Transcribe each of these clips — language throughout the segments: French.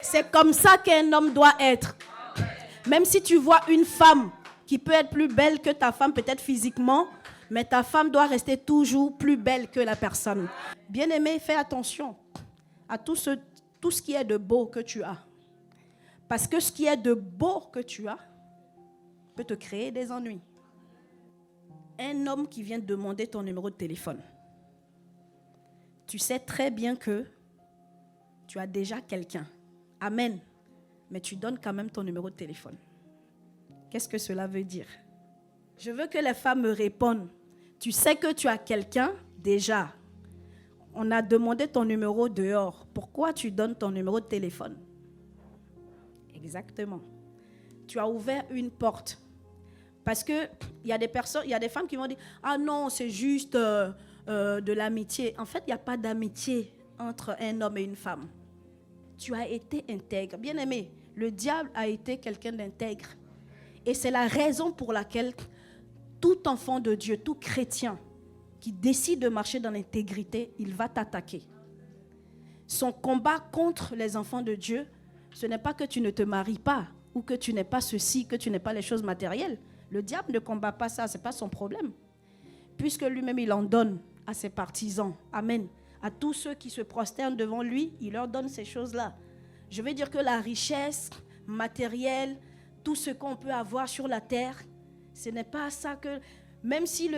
C'est comme ça qu'un homme doit être. Même si tu vois une femme qui peut être plus belle que ta femme, peut-être physiquement, mais ta femme doit rester toujours plus belle que la personne. Bien-aimé, fais attention à tout ce qui est de beau que tu as. Parce que ce qui est de beau que tu as peut te créer des ennuis. Un homme qui vient demander ton numéro de téléphone, tu sais très bien que tu as déjà quelqu'un. Amen. Mais tu donnes quand même ton numéro de téléphone. Qu'est-ce que cela veut dire? Je veux que les femmes me répondent. Tu sais que tu as quelqu'un déjà. On a demandé ton numéro dehors. Pourquoi tu donnes ton numéro de téléphone? Exactement. Tu as ouvert une porte. Parce qu'il y a des personnes, il y a des femmes qui vont dire « Ah non, c'est juste de l'amitié. » En fait, il n'y a pas d'amitié entre un homme et une femme. Tu as été intègre. Bien aimé, le diable a été quelqu'un d'intègre. Et c'est la raison pour laquelle tout enfant de Dieu, tout chrétien qui décide de marcher dans l'intégrité, il va t'attaquer. Son combat contre les enfants de Dieu, ce n'est pas que tu ne te maries pas ou que tu n'aies pas ceci, que tu n'aies pas les choses matérielles. Le diable ne combat pas ça, ce n'est pas son problème. Puisque lui-même, il en donne à ses partisans. Amen. À tous ceux qui se prosternent devant lui, il leur donne ces choses-là. Je veux dire que la richesse matérielle, tout ce qu'on peut avoir sur la terre, ce n'est pas ça que... Même si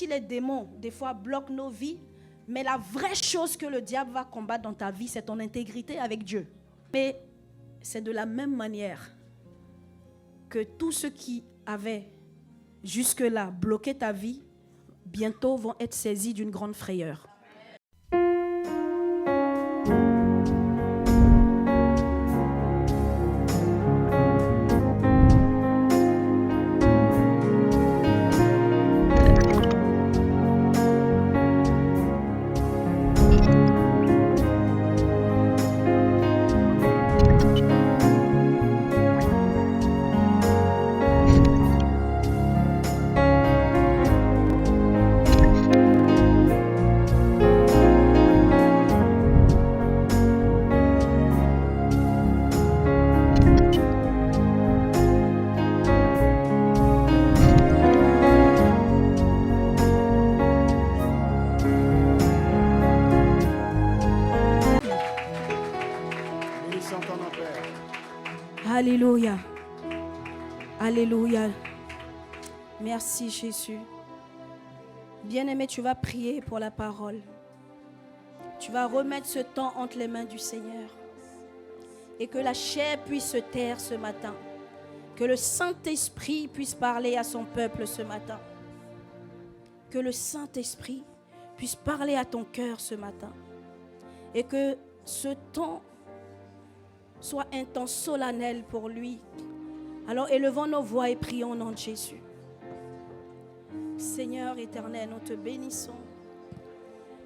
les démons, des fois, bloquent nos vies, mais la vraie chose que le diable va combattre dans ta vie, c'est ton intégrité avec Dieu. Mais c'est de la même manière que tous ceux qui avaient jusque-là bloqué ta vie, bientôt vont être saisis d'une grande frayeur. Alléluia. Alléluia. Merci Jésus. Bien-aimé, tu vas prier pour la parole. Tu vas remettre ce temps entre les mains du Seigneur. Et que la chair puisse se taire ce matin. Que le Saint-Esprit puisse parler à son peuple ce matin. Que le Saint-Esprit puisse parler à ton cœur ce matin. Et que ce temps soit un temps solennel pour lui. Alors élevons nos voix et prions au nom de Jésus. Seigneur éternel, nous te bénissons.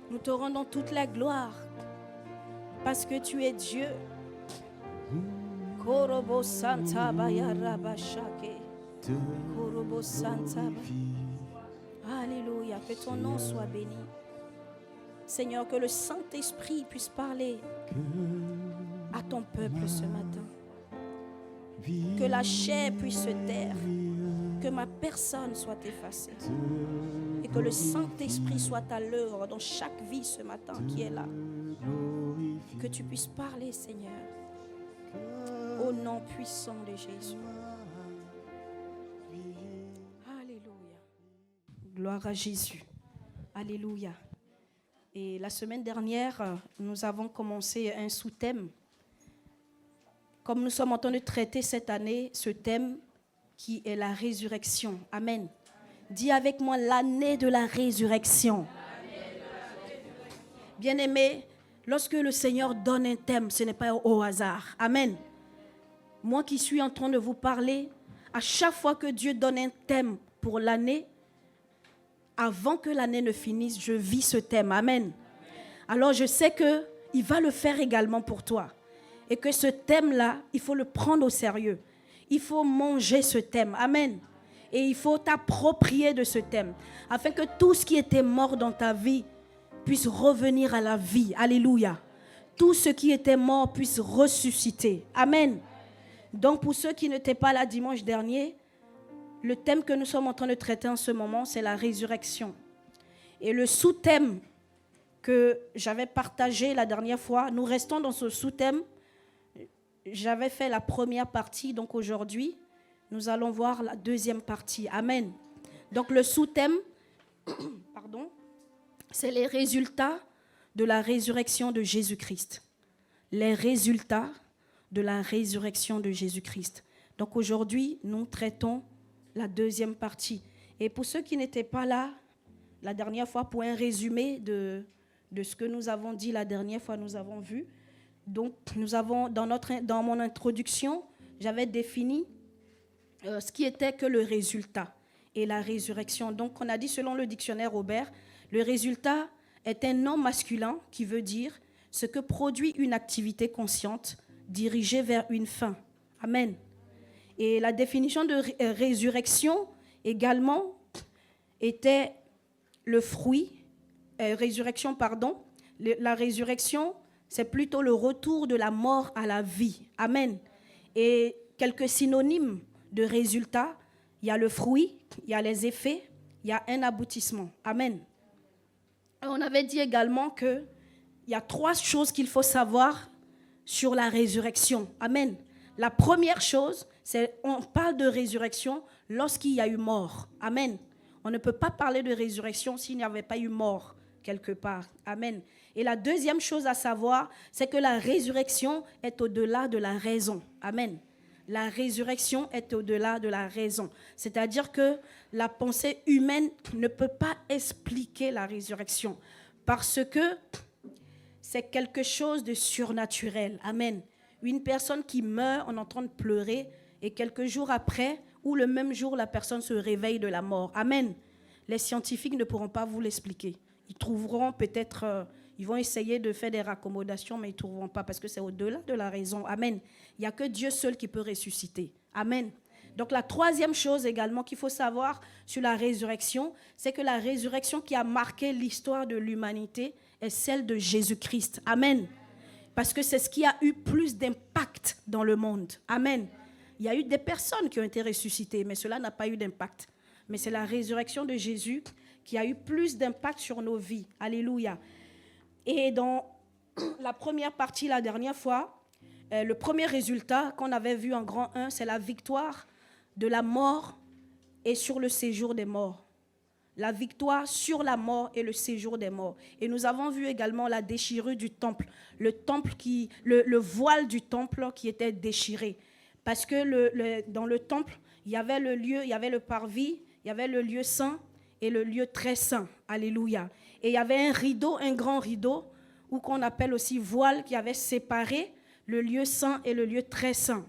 Nous te rendons toute la gloire parce que tu es Dieu. Korobo Santa Bayarabashake. Korobo Santa. Alléluia, que ton nom soit béni. Seigneur, que le Saint-Esprit puisse parler à ton peuple ce matin. Que la chair puisse se taire. Que ma personne soit effacée. Et que le Saint-Esprit soit à l'œuvre dans chaque vie ce matin qui est là. Que tu puisses parler, Seigneur. Au nom puissant de Jésus. Alléluia. Gloire à Jésus. Alléluia. Et la semaine dernière, nous avons commencé un sous-thème. Comme nous sommes en train de traiter cette année ce thème qui est la résurrection. Amen. Dis avec moi l'année de la résurrection. Bien-aimé, lorsque le Seigneur donne un thème, ce n'est pas au hasard. Amen. Moi qui suis en train de vous parler, à chaque fois que Dieu donne un thème pour l'année, avant que l'année ne finisse, je vis ce thème. Amen. Alors je sais qu'il va le faire également pour toi. Et que ce thème-là, il faut le prendre au sérieux. Il faut manger ce thème. Amen. Et il faut t'approprier de ce thème. Afin que tout ce qui était mort dans ta vie puisse revenir à la vie. Alléluia. tous ceux qui étaient morts puissent ressusciter. Amen. Donc pour ceux qui n'étaient pas là dimanche dernier, le thème que nous sommes en train de traiter en ce moment, c'est la résurrection. Et le sous-thème que j'avais partagé la dernière fois, nous restons dans ce sous-thème. J'avais fait la première partie, donc aujourd'hui, nous allons voir la deuxième partie. Amen. Donc le sous-thème, c'est les résultats de la résurrection de Jésus-Christ. Les résultats de la résurrection de Jésus-Christ. Donc aujourd'hui, nous traitons la deuxième partie. Et pour ceux qui n'étaient pas là la dernière fois, pour un résumé de ce que nous avons dit la dernière fois, nous avons vu. Donc nous avons, dans mon introduction, j'avais défini ce qui était que le résultat et la résurrection. Donc on a dit selon le dictionnaire Robert, le résultat est un nom masculin qui veut dire ce que produit une activité consciente dirigée vers une fin. Amen. Et la définition de résurrection également était le fruit, la résurrection, c'est plutôt le retour de la mort à la vie. Amen. Et quelques synonymes de résultat, il y a le fruit, il y a les effets, il y a un aboutissement. Amen. Et on avait dit également qu'il y a 3 choses qu'il faut savoir sur la résurrection. Amen. La première chose, c'est on parle de résurrection lorsqu'il y a eu mort. Amen. On ne peut pas parler de résurrection s'il n'y avait pas eu mort quelque part. Amen. Et la deuxième chose à savoir, c'est que la résurrection est au-delà de la raison. Amen. La résurrection est au-delà de la raison. C'est-à-dire que la pensée humaine ne peut pas expliquer la résurrection parce que c'est quelque chose de surnaturel. Amen. Une personne qui meurt en train de pleurer et quelques jours après, ou le même jour, la personne se réveille de la mort. Amen. Les scientifiques ne pourront pas vous l'expliquer. Ils trouveront peut-être... ils vont essayer de faire des raccommodations, mais ils ne trouveront pas parce que c'est au-delà de la raison. Amen. Il n'y a que Dieu seul qui peut ressusciter. Amen. Donc la troisième chose également qu'il faut savoir sur la résurrection, c'est que la résurrection qui a marqué l'histoire de l'humanité est celle de Jésus-Christ. Amen. Parce que c'est ce qui a eu plus d'impact dans le monde. Amen. Il y a eu des personnes qui ont été ressuscitées, mais cela n'a pas eu d'impact. Mais c'est la résurrection de Jésus qui a eu plus d'impact sur nos vies. Alléluia. Et dans la première partie, la dernière fois, le premier résultat qu'on avait vu en grand 1, c'est la victoire de la mort et sur le séjour des morts. La victoire sur la mort et le séjour des morts. Et nous avons vu également la déchirure du temple. Le voile du temple qui était déchiré. Parce que dans le temple, il y avait le lieu, il y avait le parvis, il y avait le lieu saint et le lieu très saint. Alléluia. Et il y avait un rideau, un grand rideau, ou qu'on appelle aussi voile, qui avait séparé le lieu saint et le lieu très saint.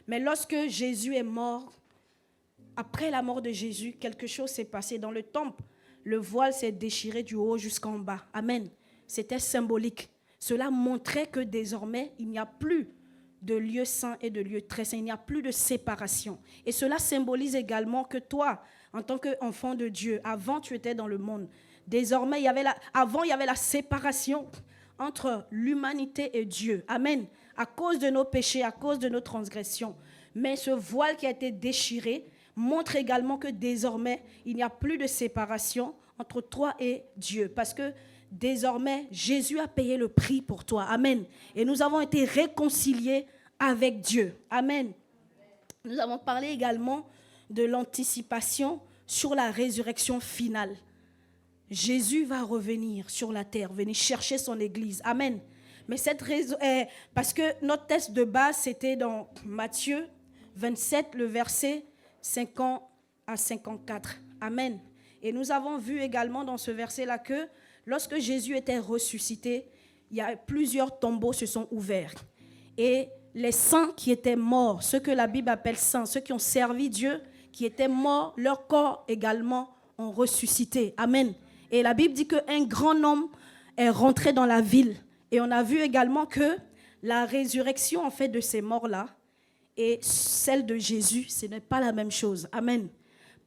Mais lorsque Jésus est mort, après la mort de Jésus, quelque chose s'est passé dans le temple. Le voile s'est déchiré du haut jusqu'en bas. Amen. C'était symbolique. Cela montrait que désormais, il n'y a plus de lieu saint et de lieu très saint. Il n'y a plus de séparation. Et cela symbolise également que toi, en tant qu'enfant de Dieu, avant tu étais dans le monde, désormais, avant il y avait la séparation entre l'humanité et Dieu. Amen. À cause de nos péchés, à cause de nos transgressions. Mais ce voile qui a été déchiré montre également que désormais, il n'y a plus de séparation entre toi et Dieu. Parce que désormais, Jésus a payé le prix pour toi. Amen. Et nous avons été réconciliés avec Dieu. Amen. Nous avons parlé également de l'anticipation sur la résurrection finale. Jésus va revenir sur la terre, venir chercher son église. Amen. Mais cette raison, parce que notre texte de base, c'était dans Matthieu 27, le verset 50 à 54. Amen. Et nous avons vu également dans ce verset-là que lorsque Jésus était ressuscité, il y a plusieurs tombeaux se sont ouverts. Et les saints qui étaient morts, ceux que la Bible appelle saints, ceux qui ont servi Dieu, qui étaient morts, leur corps également ont ressuscité. Amen. Et la Bible dit qu'un grand nombre est rentré dans la ville. Et on a vu également que la résurrection en fait de ces morts-là et celle de Jésus, ce n'est pas la même chose. Amen.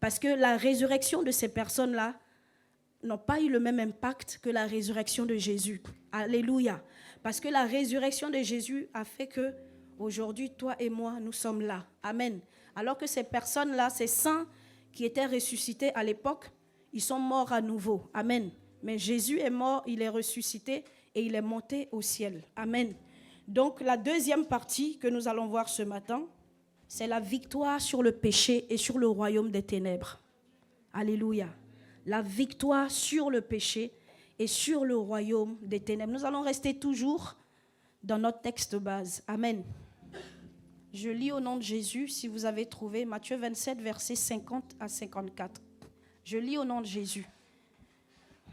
Parce que la résurrection de ces personnes-là n'ont pas eu le même impact que la résurrection de Jésus. Alléluia. Parce que la résurrection de Jésus a fait que aujourd'hui, toi et moi, nous sommes là. Amen. Alors que ces personnes-là, ces saints qui étaient ressuscités à l'époque, ils sont morts à nouveau. Amen. Mais Jésus est mort, il est ressuscité et il est monté au ciel. Amen. Donc la deuxième partie que nous allons voir ce matin, c'est la victoire sur le péché et sur le royaume des ténèbres. Alléluia. La victoire sur le péché et sur le royaume des ténèbres. Nous allons rester toujours dans notre texte base. Amen. Je lis au nom de Jésus, si vous avez trouvé, Matthieu 27, versets 50 à 54. Je lis au nom de Jésus.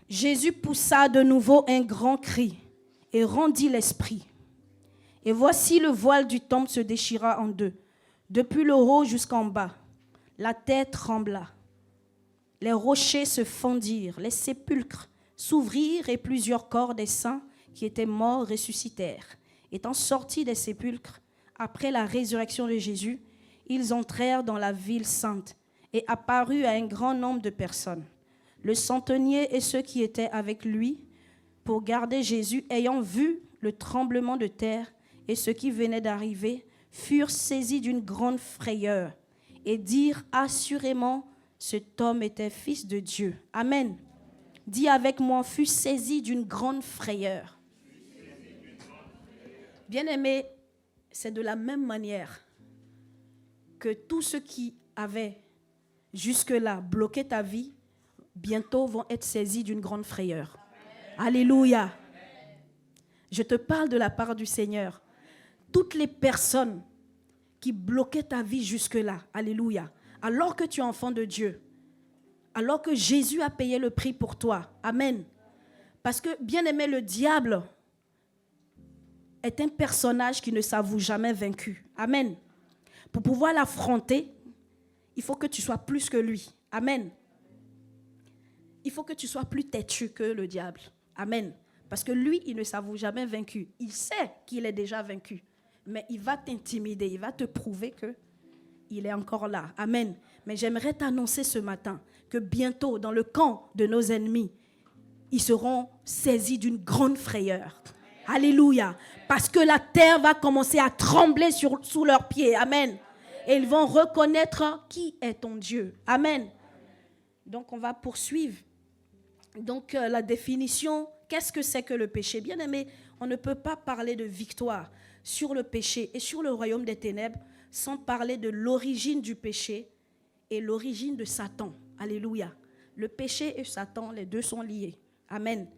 Jésus poussa de nouveau un grand cri et rendit l'esprit. Et voici le voile du temple se déchira en deux, depuis le haut jusqu'en bas. La terre trembla. Les rochers se fendirent, les sépulcres s'ouvrirent et plusieurs corps des saints qui étaient morts ressuscitèrent. Étant sortis des sépulcres, après la résurrection de Jésus, ils entrèrent dans la ville sainte et apparurent à un grand nombre de personnes. Le centenier et ceux qui étaient avec lui pour garder Jésus, ayant vu le tremblement de terre et ce qui venait d'arriver, furent saisis d'une grande frayeur et dirent assurément, cet homme était fils de Dieu. Amen. Dis avec moi, fut saisi d'une grande frayeur. Bien-aimés, c'est de la même manière que tous ceux qui avaient jusque-là bloqué ta vie, bientôt vont être saisis d'une grande frayeur. Amen. Alléluia. Je te parle de la part du Seigneur. Toutes les personnes qui bloquaient ta vie jusque-là, alléluia, alors que tu es enfant de Dieu, alors que Jésus a payé le prix pour toi, amen. Parce que, bien-aimé, le diable est un personnage qui ne s'avoue jamais vaincu, amen. Pour pouvoir l'affronter, il faut que tu sois plus que lui, amen. Il faut que tu sois plus têtu que le diable, amen. Parce que lui, il ne s'avoue jamais vaincu. Il sait qu'il est déjà vaincu, mais il va t'intimider, il va te prouver qu'il est encore là, amen. Mais j'aimerais t'annoncer ce matin que bientôt, dans le camp de nos ennemis, ils seront saisis d'une grande frayeur. Alléluia. Parce que la terre va commencer à trembler sous leurs pieds. Amen. Et ils vont reconnaître qui est ton Dieu. Amen. Donc, on va poursuivre. Donc, la définition, qu'est-ce que c'est que le péché? Bien aimé, on ne peut pas parler de victoire sur le péché et sur le royaume des ténèbres sans parler de l'origine du péché et l'origine de Satan. Alléluia. Le péché et Satan, les deux sont liés. Amen.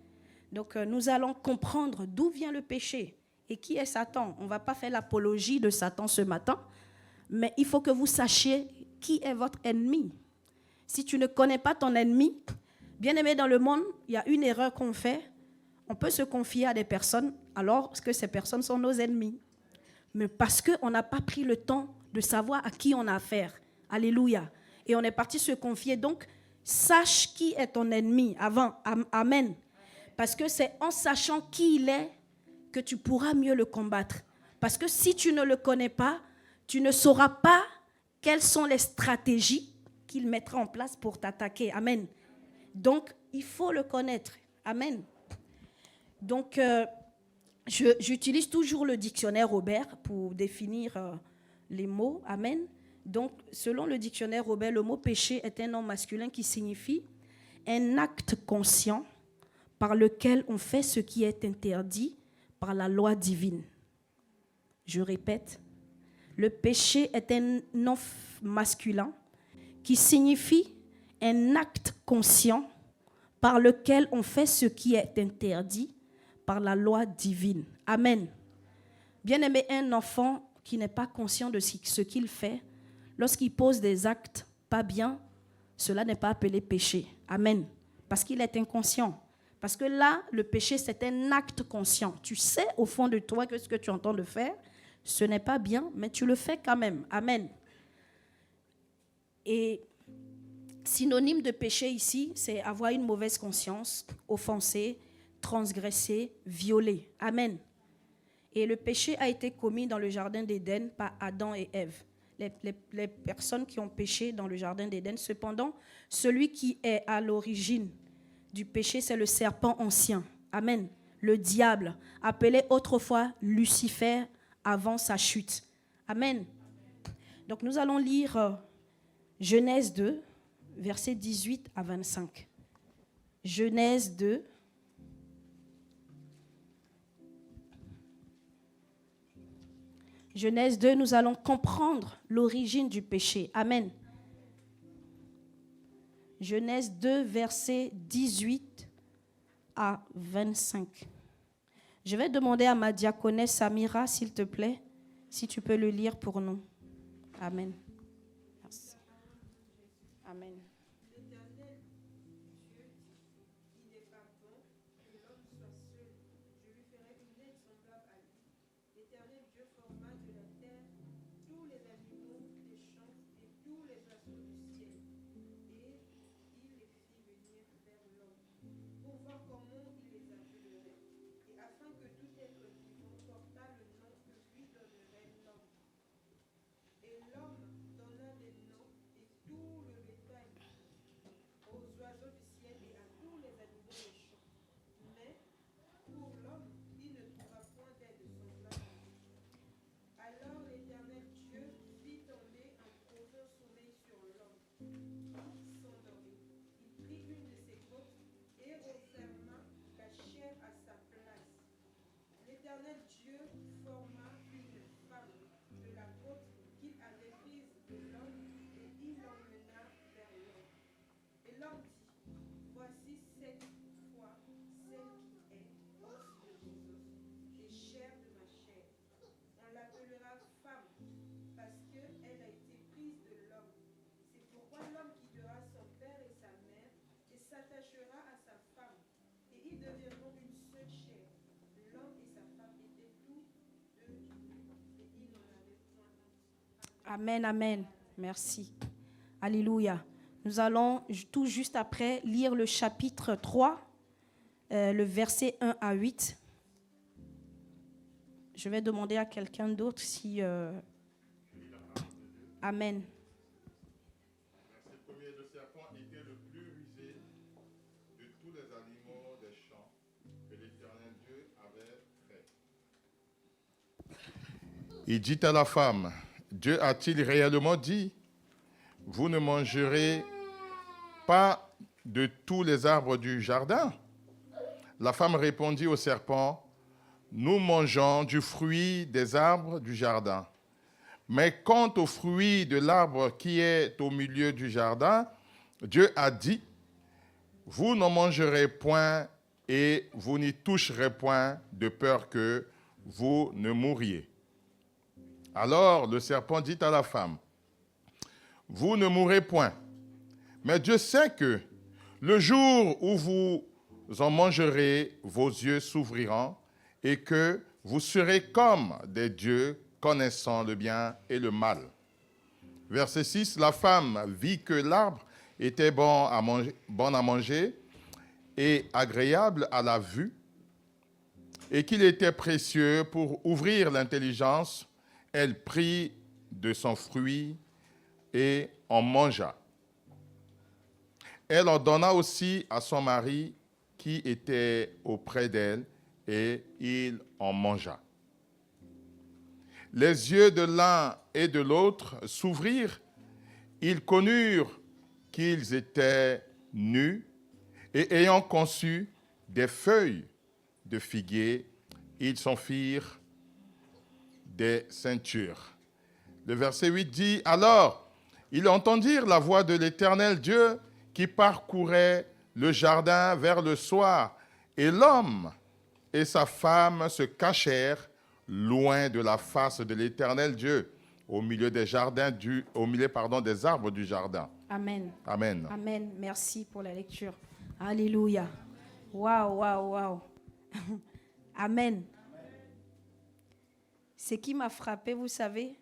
Donc, nous allons comprendre d'où vient le péché et qui est Satan. On ne va pas faire l'apologie de Satan ce matin, mais il faut que vous sachiez qui est votre ennemi. Si tu ne connais pas ton ennemi, bien aimé, dans le monde, il y a une erreur qu'on fait. On peut se confier à des personnes alors que ces personnes sont nos ennemis. Mais parce qu'on n'a pas pris le temps de savoir à qui on a affaire. Alléluia. Et on est parti se confier. Donc, sache qui est ton ennemi avant. Amen. Parce que c'est en sachant qui il est que tu pourras mieux le combattre. Parce que si tu ne le connais pas, tu ne sauras pas quelles sont les stratégies qu'il mettra en place pour t'attaquer. Amen. Donc, il faut le connaître. Amen. Donc, j'utilise toujours le dictionnaire Robert pour définir les mots. Amen. Donc, selon le dictionnaire Robert, le mot péché est un nom masculin qui signifie un acte conscient par lequel on fait ce qui est interdit par la loi divine. Je répète, le péché est un nom masculin qui signifie un acte conscient par lequel on fait ce qui est interdit par la loi divine. Amen. Bien-aimé, un enfant qui n'est pas conscient de ce qu'il fait, lorsqu'il pose des actes pas bien, cela n'est pas appelé péché. Amen. Parce qu'il est inconscient. Parce que là, le péché, c'est un acte conscient. Tu sais au fond de toi que ce que tu entends de faire, ce n'est pas bien, mais tu le fais quand même. Amen. Et synonyme de péché ici, c'est avoir une mauvaise conscience, offenser, transgresser, violer. Amen. Et le péché a été commis dans le jardin d'Éden par Adam et Ève. Les personnes qui ont péché dans le jardin d'Éden. Cependant, celui qui est à l'origine du péché, c'est le serpent ancien. Amen. le diable, appelé autrefois Lucifer avant sa chute. Amen. Donc nous allons lire Genèse 2, versets 18 à 25. Genèse 2. Genèse 2, nous allons comprendre l'origine du péché. Amen. Genèse 2, versets 18 à 25. Je vais demander à ma diaconesse Samira, s'il te plaît, si tu peux le lire pour nous. Amen. Merci. Amen. Amen, amen. Merci. Alléluia. Nous allons tout juste après lire le chapitre 3, le verset 1 à 8. Je vais demander à quelqu'un d'autre si... Amen. Verset 1er, le serpent était le plus rusé de tous les animaux des champs que l'Éternel Dieu avait fait. Il dit à la femme, Dieu a-t-il réellement dit, vous ne mangerez pas de tous les arbres du jardin? La femme répondit au serpent, nous mangeons du fruit des arbres du jardin. Mais quant au fruit de l'arbre qui est au milieu du jardin, Dieu a dit, vous n'en mangerez point et vous n'y toucherez point de peur que vous ne mouriez. Alors le serpent dit à la femme, vous ne mourrez point, mais Dieu sait que le jour où vous en mangerez, vos yeux s'ouvriront et que vous serez comme des dieux connaissant le bien et le mal. Verset 6, la femme vit que l'arbre était bon à manger et agréable à la vue et qu'il était précieux pour ouvrir l'intelligence. Elle prit de son fruit et en mangea. Elle en donna aussi à son mari qui était auprès d'elle et il en mangea. Les yeux de l'un et de l'autre s'ouvrirent, ils connurent qu'ils étaient nus et ayant conçu des feuilles de figuier, ils s'en firent des ceintures. Le verset 8 dit, alors, ils entendirent la voix de l'Éternel Dieu qui parcourait le jardin vers le soir, et l'homme et sa femme se cachèrent loin de la face de l'Éternel Dieu, au milieu des des arbres du jardin. Amen. Amen. Amen. Merci pour la lecture. Alléluia. Waouh, waouh, waouh. Amen. Ce qui m'a frappé, vous savez,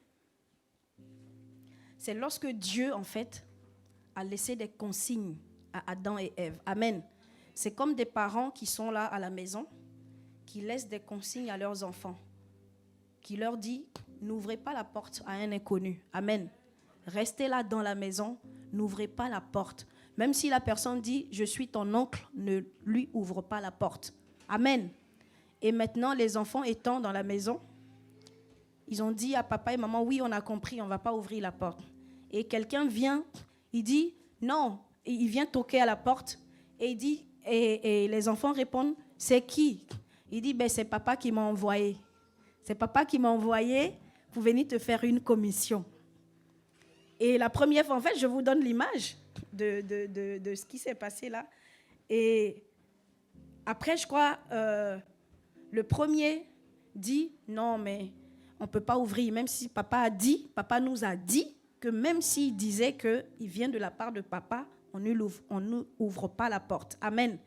c'est lorsque Dieu, en fait, a laissé des consignes à Adam et Ève. Amen. C'est comme des parents qui sont là à la maison, qui laissent des consignes à leurs enfants, qui leur dit, n'ouvrez pas la porte à un inconnu. Amen. Restez là dans la maison, n'ouvrez pas la porte. Même si la personne dit, je suis ton oncle, ne lui ouvre pas la porte. Amen. Et maintenant, les enfants étant dans la maison, ils ont dit à papa et maman, oui, on a compris, on ne va pas ouvrir la porte. Et quelqu'un vient, il dit, non, et il vient toquer à la porte et il dit, et les enfants répondent, c'est qui? Il dit, ben, c'est papa qui m'a envoyé. C'est papa qui m'a envoyé pour venir te faire une commission. Et la première fois, en fait, je vous donne l'image de ce qui s'est passé là. Et après, je crois, le premier dit, non, mais on ne peut pas ouvrir, même si papa nous a dit que même s'il disait qu'il vient de la part de papa, on n'ouvre pas la porte. Amen.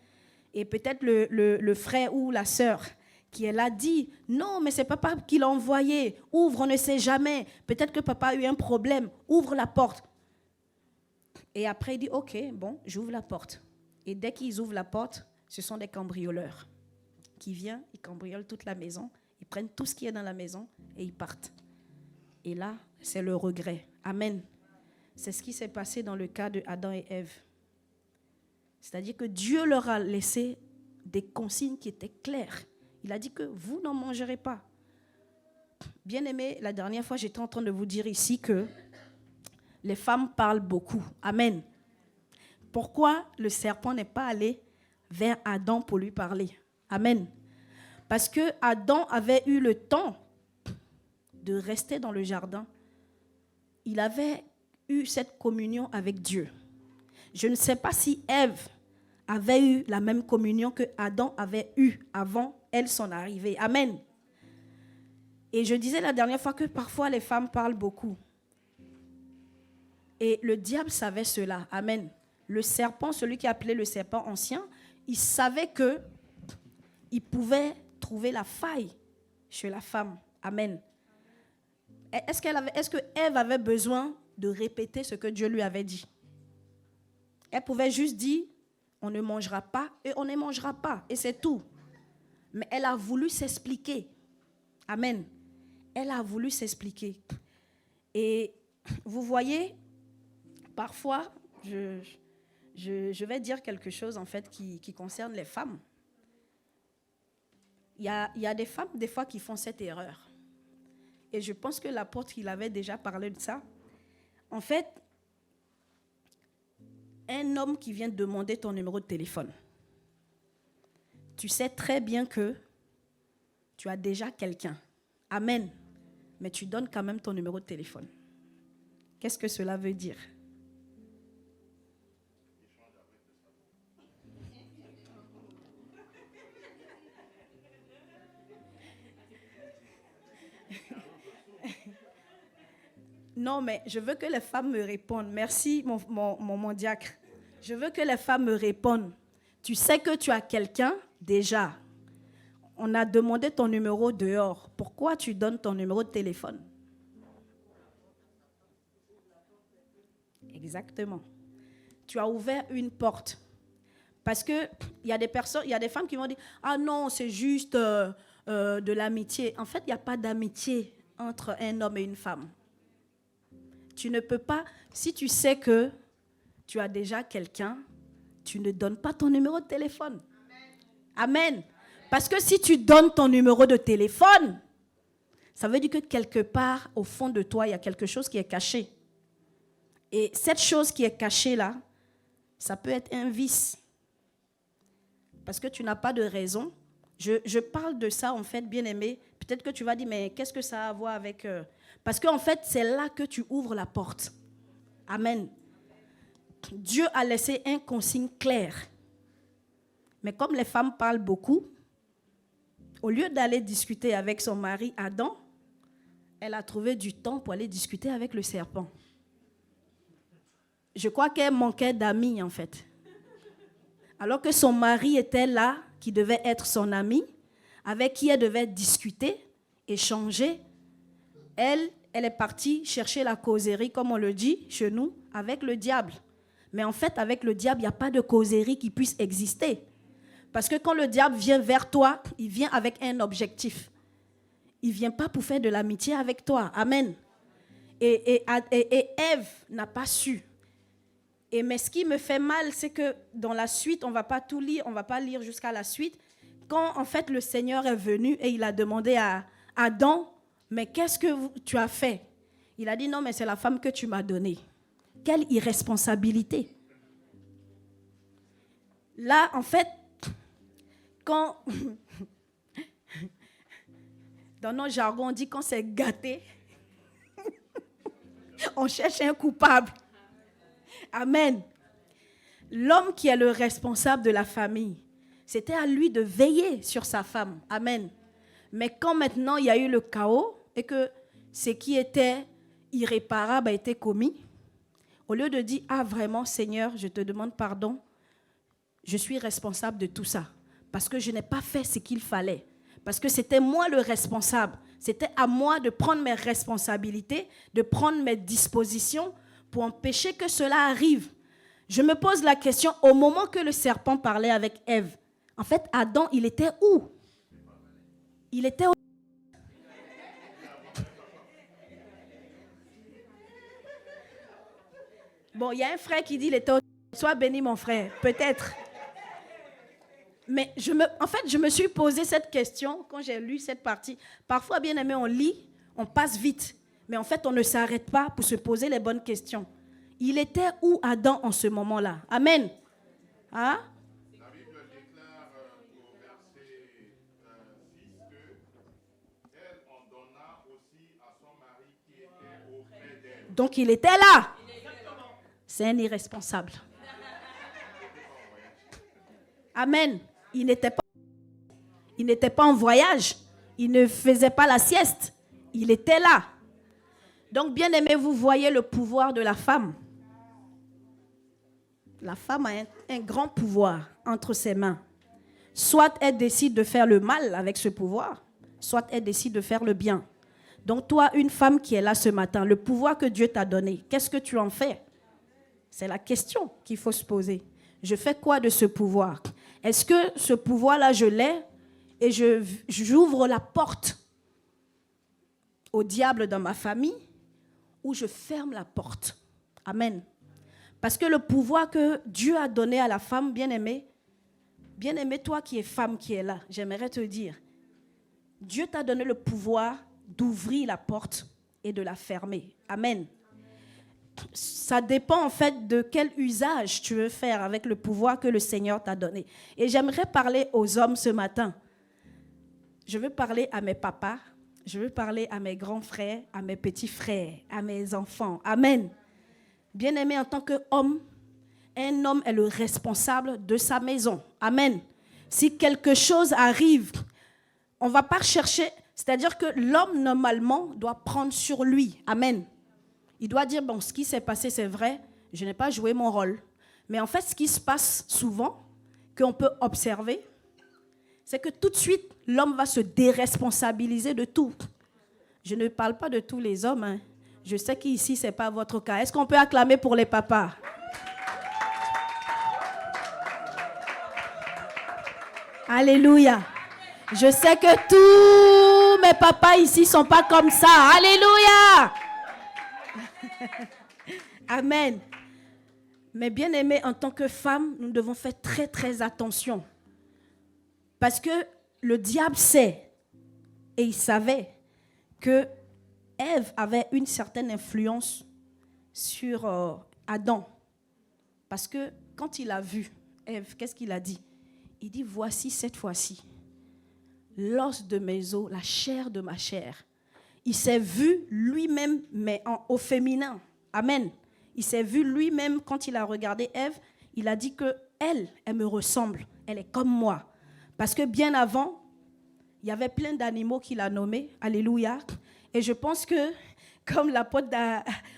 Et peut-être le frère ou la sœur qui est là dit, non, mais c'est papa qui l'a envoyé, ouvre, on ne sait jamais. Peut-être que papa a eu un problème, ouvre la porte. Et après, il dit, ok, bon, j'ouvre la porte. Et dès qu'ils ouvrent la porte, ce sont des cambrioleurs qui viennent, ils cambriolent toute la maison, ils prennent tout ce qui est dans la maison et ils partent. Et là, c'est le regret. Amen. C'est ce qui s'est passé dans le cas de Adam et Ève. C'est-à-dire que Dieu leur a laissé des consignes qui étaient claires. Il a dit que vous n'en mangerez pas. Bien-aimés, la dernière fois, j'étais en train de vous dire ici que les femmes parlent beaucoup. Amen. Pourquoi le serpent n'est pas allé vers Adam pour lui parler? Amen. Parce que Adam avait eu le temps de rester dans le jardin. Il avait eu cette communion avec Dieu. Je ne sais pas si Ève avait eu la même communion que Adam avait eue avant son arrivée. Amen. Et je disais la dernière fois que parfois les femmes parlent beaucoup. Et le diable savait cela. Amen. Le serpent, celui qui appelait le serpent ancien, il savait qu'il pouvait trouver la faille chez la femme. Amen. Est-ce que Ève avait besoin de répéter ce que Dieu lui avait dit? Elle pouvait juste dire, on ne mangera pas et on ne mangera pas. Et c'est tout. Mais elle a voulu s'expliquer. Amen. Elle a voulu s'expliquer. Et vous voyez, parfois, je vais dire quelque chose en fait qui concerne les femmes. Il y a des femmes des fois qui font cette erreur. Et je pense que l'apôtre, il avait déjà parlé de ça. En fait, un homme qui vient demander ton numéro de téléphone, tu sais très bien que tu as déjà quelqu'un. Amen. Mais tu donnes quand même ton numéro de téléphone. Qu'est-ce que cela veut dire? Non, mais je veux que les femmes me répondent. Merci, mon diacre. Je veux que les femmes me répondent. Tu sais que tu as quelqu'un déjà. On a demandé ton numéro dehors. Pourquoi tu donnes ton numéro de téléphone? Exactement. Tu as ouvert une porte. Parce qu'il y a des personnes, il y a des femmes qui vont dire « Ah non, c'est juste de l'amitié. » En fait, il n'y a pas d'amitié entre un homme et une femme. Tu ne peux pas, si tu sais que tu as déjà quelqu'un, tu ne donnes pas ton numéro de téléphone. Amen. Parce que si tu donnes ton numéro de téléphone, ça veut dire que quelque part, au fond de toi, il y a quelque chose qui est caché. Et cette chose qui est cachée là, ça peut être un vice. Parce que tu n'as pas de raison. Je parle de ça, en fait, bien-aimé. Peut-être que tu vas dire, mais qu'est-ce que ça a à voir avec... Parce qu'en fait, c'est là que tu ouvres la porte. Amen. Dieu a laissé un consigne clair. Mais comme les femmes parlent beaucoup, au lieu d'aller discuter avec son mari Adam, elle a trouvé du temps pour aller discuter avec le serpent. Je crois qu'elle manquait d'amis, en fait. Alors que son mari était là, qui devait être son ami, avec qui elle devait discuter, échanger, elle est partie chercher la causerie, comme on le dit chez nous, avec le diable. Mais en fait, avec le diable, il n'y a pas de causerie qui puisse exister. Parce que quand le diable vient vers toi, il vient avec un objectif. Il ne vient pas pour faire de l'amitié avec toi. Amen. Et Ève n'a pas su. Mais ce qui me fait mal, c'est que dans la suite, on ne va pas tout lire, on ne va pas lire jusqu'à la suite. quand en fait le Seigneur est venu et il a demandé à Adam, mais qu'est-ce que tu as fait? Il a dit, non, mais c'est la femme que tu m'as donnée. Quelle irresponsabilité. Là, en fait, quand, dans notre jargon, on dit quand c'est gâté, on cherche un coupable. Amen. L'homme qui est le responsable de la famille, c'était à lui de veiller sur sa femme. Amen. Mais quand maintenant il y a eu le chaos et que ce qui était irréparable a été commis, au lieu de dire, ah vraiment Seigneur, je te demande pardon, je suis responsable de tout ça, parce que je n'ai pas fait ce qu'il fallait, parce que c'était moi le responsable, c'était à moi de prendre mes responsabilités, de prendre mes dispositions pour empêcher que cela arrive. Je me pose la question, au moment que le serpent parlait avec Ève, en fait, Adam, il était où? Il était où? Bon, il y a un frère qui dit, il était au... Sois béni, mon frère, peut-être. Mais en fait, je me suis posé cette question quand j'ai lu cette partie. Parfois, bien aimé, on lit, on passe vite. Mais en fait, on ne s'arrête pas pour se poser les bonnes questions. Il était où Adam en ce moment-là? Amen. Hein? La Bible déclare au verset 6 qu'elle en donna aussi à son mari qui était auprès d'elle. Donc, il était là. C'est un irresponsable. Amen. Il n'était pas en voyage. Il ne faisait pas la sieste. Il était là. Donc, bien aimé, vous voyez le pouvoir de la femme. La femme a un grand pouvoir entre ses mains. Soit elle décide de faire le mal avec ce pouvoir, soit elle décide de faire le bien. Donc toi, une femme qui est là ce matin, le pouvoir que Dieu t'a donné, qu'est-ce que tu en fais? C'est la question qu'il faut se poser. Je fais quoi de ce pouvoir? Est-ce que ce pouvoir-là, je l'ai et j'ouvre la porte au diable dans ma famille ou je ferme la porte? Amen. Parce que le pouvoir que Dieu a donné à la femme, bien-aimée, toi qui es femme qui est là, j'aimerais te dire, Dieu t'a donné le pouvoir d'ouvrir la porte et de la fermer. Amen. Ça dépend en fait de quel usage tu veux faire avec le pouvoir que le Seigneur t'a donné. Et j'aimerais parler aux hommes ce matin. Je veux parler à mes papas, je veux parler à mes grands frères, à mes petits frères, à mes enfants. Amen. Bien-aimé, en tant qu'homme, un homme est le responsable de sa maison. Amen. Si quelque chose arrive, on ne va pas chercher, c'est-à-dire que l'homme, normalement, doit prendre sur lui. Amen. Il doit dire, bon, ce qui s'est passé, c'est vrai, je n'ai pas joué mon rôle. Mais en fait, ce qui se passe souvent, qu'on peut observer, c'est que tout de suite, l'homme va se déresponsabiliser de tout. Je ne parle pas de tous les hommes, hein. Je sais qu'ici, ce n'est pas votre cas. Est-ce qu'on peut acclamer pour les papas? Alléluia. Je sais que tous mes papas ici ne sont pas comme ça. Alléluia. Amen. Mais bien aimé, en tant que femme, nous devons faire très très attention. Parce que le diable sait, et il savait, que Ève avait une certaine influence sur Adam. Parce que quand il a vu Ève, qu'est-ce qu'il a dit? Il dit, voici cette fois-ci, l'os de mes os, la chair de ma chair. Il s'est vu lui-même, mais au féminin. Amen. Il s'est vu lui-même, quand il a regardé Ève, il a dit qu'elle me ressemble, elle est comme moi. Parce que bien avant, il y avait plein d'animaux qu'il a nommés. Alléluia. Et je pense que, comme l'apôtre,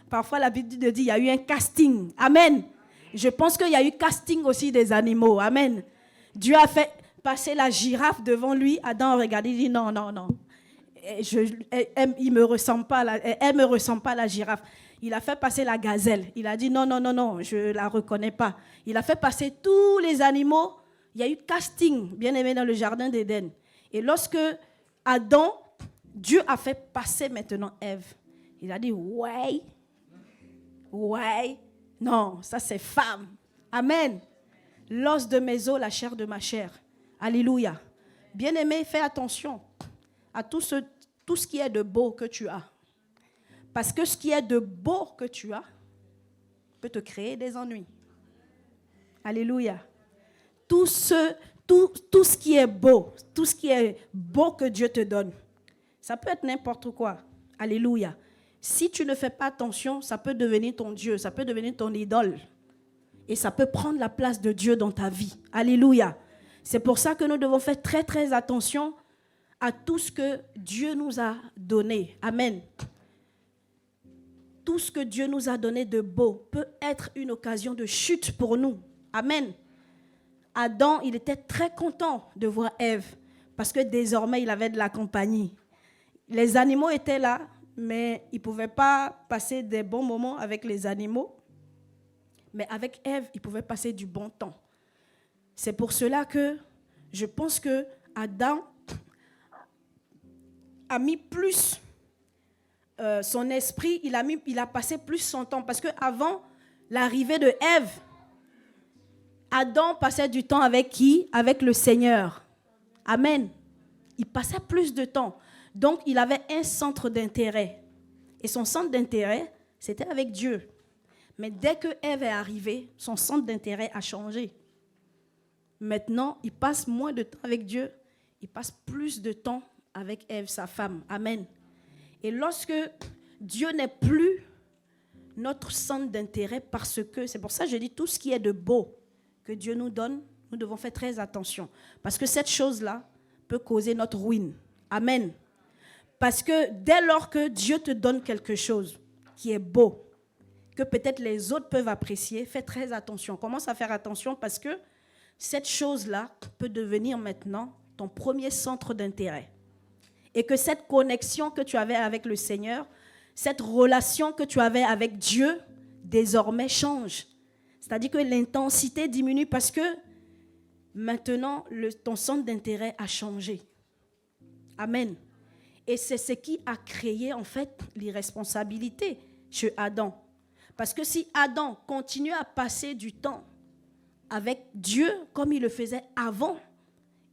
parfois la Bible dit, il y a eu un casting. Amen. Je pense qu'il y a eu casting aussi des animaux. Amen. Dieu a fait passer la girafe devant lui. Adam a regardé, il dit non, non, non. Elle ne me ressemble pas, la girafe. Il a fait passer la gazelle. Il a dit non, non, non, non, je ne la reconnais pas. Il a fait passer tous les animaux. Il y a eu casting, bien aimé, dans le jardin d'Éden. Et lorsque Adam, Dieu a fait passer maintenant Ève, il a dit ouais, non, ça c'est femme. Amen. L'os de mes os, la chair de ma chair. Alléluia. Bien-aimé, fais attention à tout ce qui est de beau que tu as. Parce que ce qui est de beau que tu as peut te créer des ennuis. Alléluia. Tout ce qui est beau que Dieu te donne, ça peut être n'importe quoi. Alléluia. Si tu ne fais pas attention, ça peut devenir ton Dieu, ça peut devenir ton idole. Et ça peut prendre la place de Dieu dans ta vie. Alléluia. C'est pour ça que nous devons faire très, très attention à tout ce que Dieu nous a donné. Amen. Tout ce que Dieu nous a donné de beau peut être une occasion de chute pour nous. Amen. Adam, il était très content de voir Ève parce que désormais, il avait de la compagnie. Les animaux étaient là, mais il ne pouvait pas passer des bons moments avec les animaux. Mais avec Ève, il pouvait passer du bon temps. C'est pour cela que je pense que Adam a mis plus son esprit, il a passé plus son temps. Parce qu'avant l'arrivée de Ève, Adam passait du temps avec qui? Avec le Seigneur. Amen. Il passait plus de temps. Donc, il avait un centre d'intérêt. Et son centre d'intérêt, c'était avec Dieu. Mais dès que Ève est arrivée, son centre d'intérêt a changé. Maintenant, il passe moins de temps avec Dieu. Il passe plus de temps avec Ève, sa femme. Amen. Et lorsque Dieu n'est plus notre centre d'intérêt, parce que, c'est pour ça que je dis, tout ce qui est de beau que Dieu nous donne, nous devons faire très attention. Parce que cette chose-là peut causer notre ruine. Amen. Parce que dès lors que Dieu te donne quelque chose qui est beau, que peut-être les autres peuvent apprécier, fais très attention. Commence à faire attention parce que cette chose-là peut devenir maintenant ton premier centre d'intérêt. Et que cette connexion que tu avais avec le Seigneur, cette relation que tu avais avec Dieu, désormais change. C'est-à-dire que l'intensité diminue parce que maintenant, ton centre d'intérêt a changé. Amen. Et c'est ce qui a créé en fait l'irresponsabilité chez Adam. Parce que si Adam continue à passer du temps avec Dieu comme il le faisait avant,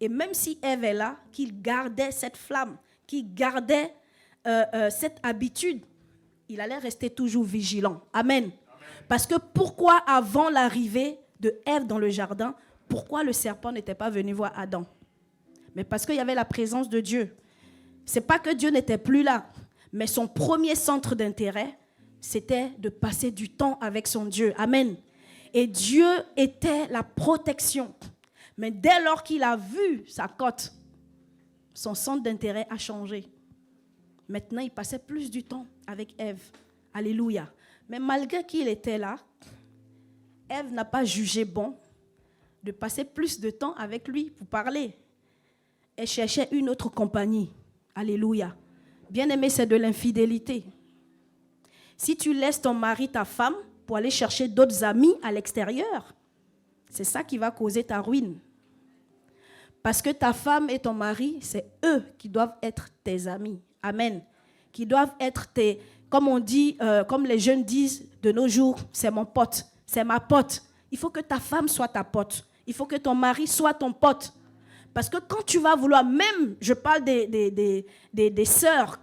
et même si Ève est là, qu'il gardait cette flamme, qu'il gardait cette habitude, il allait rester toujours vigilant. Amen. Amen. Parce que pourquoi avant l'arrivée de Ève dans le jardin, pourquoi le serpent n'était pas venu voir Adam? Mais parce qu'il y avait la présence de Dieu. Ce n'est pas que Dieu n'était plus là, mais son premier centre d'intérêt, c'était de passer du temps avec son Dieu. Amen. Et Dieu était la protection. Mais dès lors qu'il a vu sa côte, son centre d'intérêt a changé. Maintenant, il passait plus du temps avec Ève. Alléluia. Mais malgré qu'il était là, Ève n'a pas jugé bon de passer plus de temps avec lui pour parler. Elle cherchait une autre compagnie. Alléluia. Bien-aimé, c'est de l'infidélité. Si tu laisses ton mari, ta femme, pour aller chercher d'autres amis à l'extérieur, c'est ça qui va causer ta ruine. Parce que ta femme et ton mari, c'est eux qui doivent être tes amis. Amen. Qui doivent être tes, comme on dit, comme les jeunes disent de nos jours, c'est mon pote, c'est ma pote. Il faut que ta femme soit ta pote. Il faut que ton mari soit ton pote. Parce que quand tu vas vouloir, même, je parle des sœurs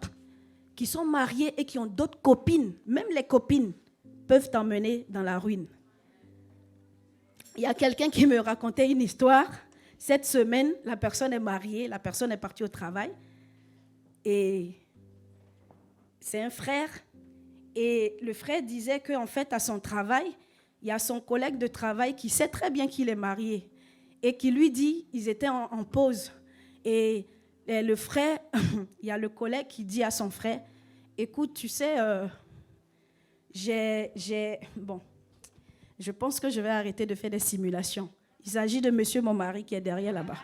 qui sont mariées et qui ont d'autres copines, même les copines peuvent t'emmener dans la ruine. Il y a quelqu'un qui me racontait une histoire. Cette semaine, la personne est mariée, la personne est partie au travail. Et c'est un frère. Et le frère disait qu'en fait, à son travail, il y a son collègue de travail qui sait très bien qu'il est marié. Et qui lui dit, ils étaient en pause. Et le frère, il y a le collègue qui dit à son frère, écoute, tu sais, bon, je pense que je vais arrêter de faire des simulations. Il s'agit de monsieur mon mari qui est derrière là-bas.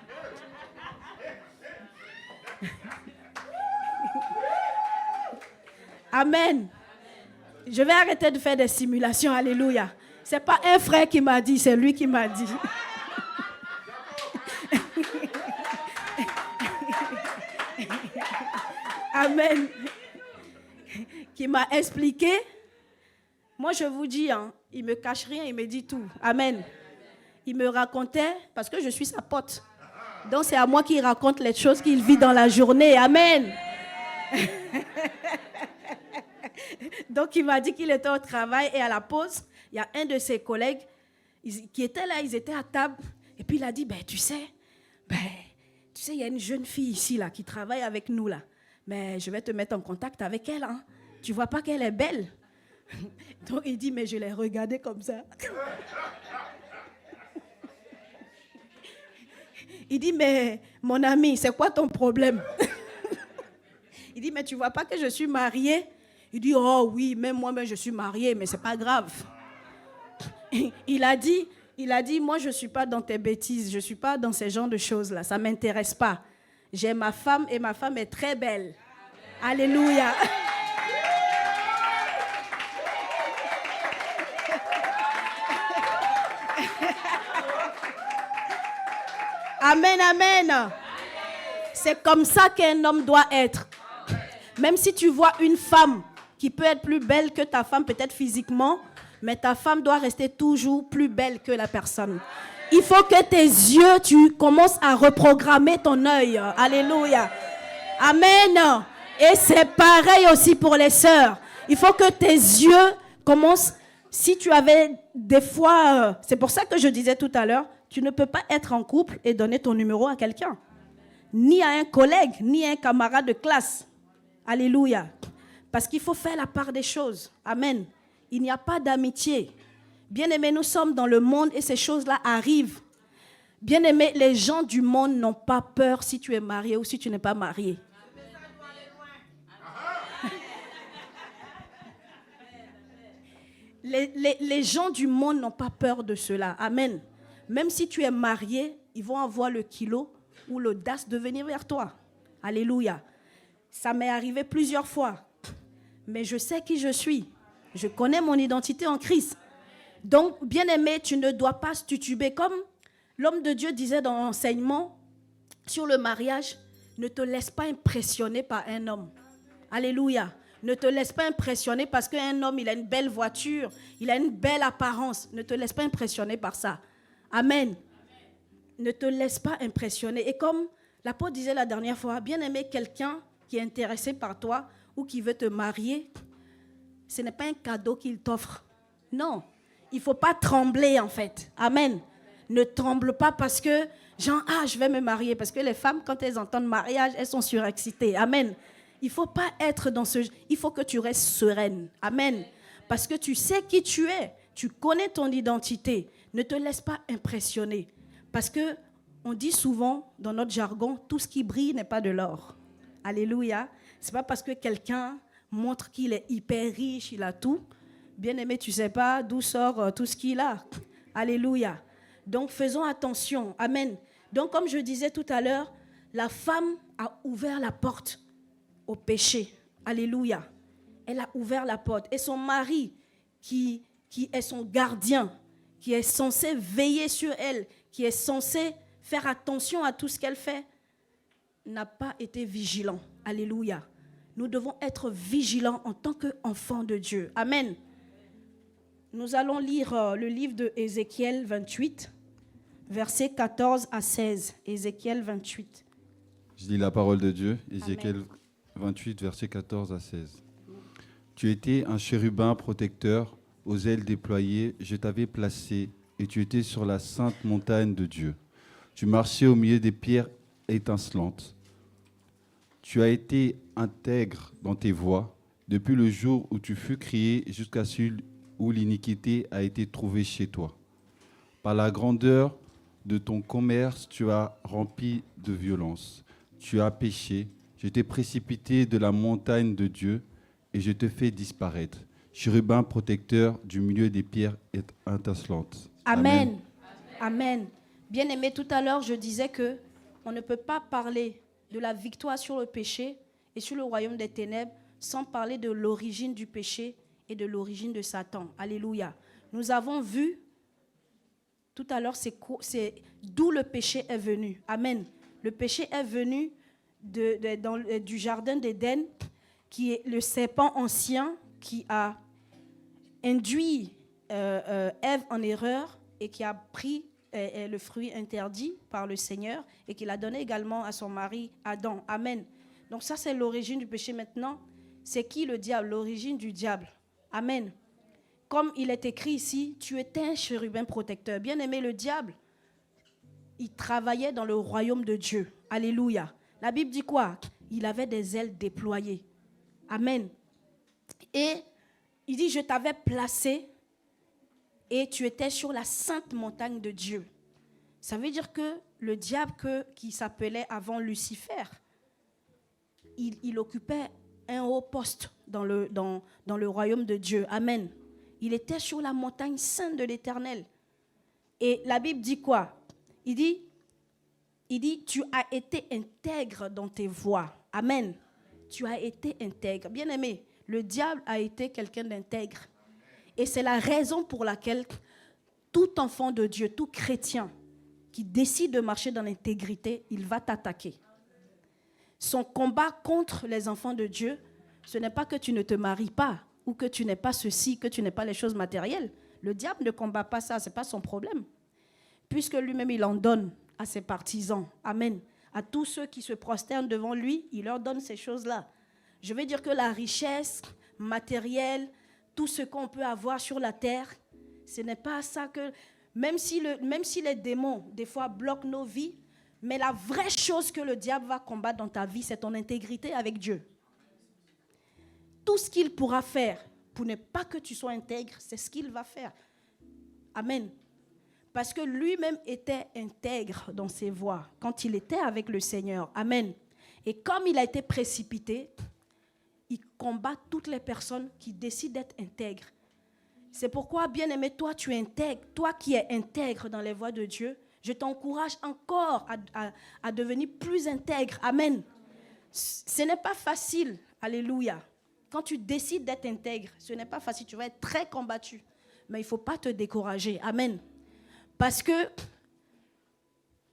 Amen. Je vais arrêter de faire des simulations. Alléluia. Ce n'est pas un frère qui m'a dit, c'est lui qui m'a dit. Amen. Qui m'a expliqué. Moi, je vous dis, hein, il ne me cache rien, il me dit tout. Amen. Il me racontait, parce que je suis sa pote. Donc c'est à moi qu'il raconte les choses qu'il vit dans la journée. Amen. Donc il m'a dit qu'il était au travail et à la pause, il y a un de ses collègues qui était là, ils étaient à table. Et puis il a dit, tu sais, il y a une jeune fille ici là, qui travaille avec nous là. Mais je vais te mettre en contact avec elle. Hein. Tu vois pas qu'elle est belle? Donc il dit, mais je l'ai regardée comme ça. Il dit, mais mon ami, c'est quoi ton problème? Il dit, mais tu vois pas que je suis mariée? Il dit, oh oui, même moi, je suis mariée, mais c'est pas grave. Il a dit, moi, je suis pas dans tes bêtises, je suis pas dans ces genres de choses-là, ça m'intéresse pas. J'ai ma femme et ma femme est très belle. Alléluia. Amen, amen. C'est comme ça qu'un homme doit être. Même si tu vois une femme qui peut être plus belle que ta femme, peut-être physiquement, mais ta femme doit rester toujours plus belle que la personne. Il faut que tes yeux, tu commences à reprogrammer ton œil. Alléluia. Amen. Et c'est pareil aussi pour les sœurs. Il faut que tes yeux commencent, si tu avais des fois, c'est pour ça que je disais tout à l'heure, tu ne peux pas être en couple et donner ton numéro à quelqu'un. Ni à un collègue, ni à un camarade de classe. Alléluia. Parce qu'il faut faire la part des choses. Amen. Il n'y a pas d'amitié. Bien-aimés, nous sommes dans le monde et ces choses-là arrivent. Bien-aimés, les gens du monde n'ont pas peur si tu es marié ou si tu n'es pas marié. Les gens du monde n'ont pas peur de cela. Amen. Même si tu es marié, ils vont avoir le kilo ou l'audace de venir vers toi. Alléluia. Ça m'est arrivé plusieurs fois. Mais je sais qui je suis. Je connais mon identité en Christ. Donc, bien-aimé, tu ne dois pas tituber. Comme l'homme de Dieu disait dans l'enseignement sur le mariage, ne te laisse pas impressionner par un homme. Alléluia. Ne te laisse pas impressionner parce qu'un homme, il a une belle voiture, il a une belle apparence. Ne te laisse pas impressionner par ça. Amen. Ne te laisse pas impressionner. Et comme l'apôtre disait la dernière fois, bien-aimé, quelqu'un qui est intéressé par toi ou qui veut te marier, ce n'est pas un cadeau qu'il t'offre. Non. Il ne faut pas trembler en fait. Amen. Ne tremble pas parce que, je vais me marier. Parce que les femmes, quand elles entendent mariage, elles sont surexcitées. Amen. Il ne faut pas être dans ce... Il faut que tu restes sereine. Amen. Parce que tu sais qui tu es. Tu connais ton identité. Ne te laisse pas impressionner. Parce que on dit souvent, dans notre jargon, tout ce qui brille n'est pas de l'or. Alléluia. Ce n'est pas parce que quelqu'un montre qu'il est hyper riche, il a tout. Bien-aimé, tu ne sais pas d'où sort tout ce qu'il a. Alléluia. Donc, faisons attention. Amen. Donc, comme je disais tout à l'heure, la femme a ouvert la porte au péché. Alléluia. Elle a ouvert la porte. Et son mari, qui est son gardien, qui est censé veiller sur elle, qui est censé faire attention à tout ce qu'elle fait, n'a pas été vigilant. Alléluia. Nous devons être vigilants en tant qu'enfants de Dieu. Amen. Nous allons lire le livre de Ézéchiel 28, versets 14 à 16. Ézéchiel 28. Je lis la parole de Dieu, Ézéchiel 28, versets 14 à 16. Tu étais un chérubin protecteur, aux ailes déployées, je t'avais placé, et tu étais sur la sainte montagne de Dieu. Tu marchais au milieu des pierres étincelantes. Tu as été intègre dans tes voies, depuis le jour où tu fus créé jusqu'à celui où l'iniquité a été trouvée chez toi. Par la grandeur de ton commerce, tu as rempli de violence. Tu as péché. Je t'ai précipité de la montagne de Dieu et je te fais disparaître. Chérubin protecteur du milieu des pierres étincelantes. Amen. Amen. Bien-aimé, tout à l'heure, je disais que on ne peut pas parler de la victoire sur le péché et sur le royaume des ténèbres sans parler de l'origine du péché et de l'origine de Satan. Alléluia. Nous avons vu tout à l'heure c'est d'où le péché est venu. Amen. Le péché est venu du jardin d'Éden, qui est le serpent ancien qui a induit Ève en erreur et qui a pris est le fruit interdit par le Seigneur et qu'il a donné également à son mari Adam. Amen. Donc ça, c'est l'origine du péché. Maintenant, c'est qui le diable? L'origine du diable. Amen. Comme il est écrit ici, tu étais un chérubin protecteur. Bien aimé, le diable, il travaillait dans le royaume de Dieu. Alléluia. La Bible dit quoi? Il avait des ailes déployées. Amen. Et il dit, je t'avais placé et tu étais sur la sainte montagne de Dieu. Ça veut dire que le diable qui s'appelait avant Lucifer, il occupait un haut poste dans le royaume de Dieu. Amen. Il était sur la montagne sainte de l'Éternel. Et la Bible dit quoi? Il dit, tu as été intègre dans tes voies. Amen. Tu as été intègre. Bien aimé, le diable a été quelqu'un d'intègre. Et c'est la raison pour laquelle tout enfant de Dieu, tout chrétien qui décide de marcher dans l'intégrité, il va t'attaquer. Son combat contre les enfants de Dieu, ce n'est pas que tu ne te maries pas ou que tu n'aies pas ceci, que tu n'aies pas les choses matérielles. Le diable ne combat pas ça, ce n'est pas son problème. Puisque lui-même, il en donne à ses partisans. Amen. À tous ceux qui se prosternent devant lui, il leur donne ces choses-là. Je veux dire que la richesse matérielle, tout ce qu'on peut avoir sur la terre, ce n'est pas ça que... Même si les démons, des fois, bloquent nos vies, mais la vraie chose que le diable va combattre dans ta vie, c'est ton intégrité avec Dieu. Tout ce qu'il pourra faire pour ne pas que tu sois intègre, c'est ce qu'il va faire. Amen. Parce que lui-même était intègre dans ses voies quand il était avec le Seigneur. Amen. Et comme il a été précipité, il combat toutes les personnes qui décident d'être intègres. C'est pourquoi, bien-aimé, toi, tu es intègre. Toi qui es intègre dans les voies de Dieu, je t'encourage encore à devenir plus intègre. Amen. Ce n'est pas facile. Alléluia. Quand tu décides d'être intègre, ce n'est pas facile. Tu vas être très combattu. Mais il ne faut pas te décourager. Amen. Parce que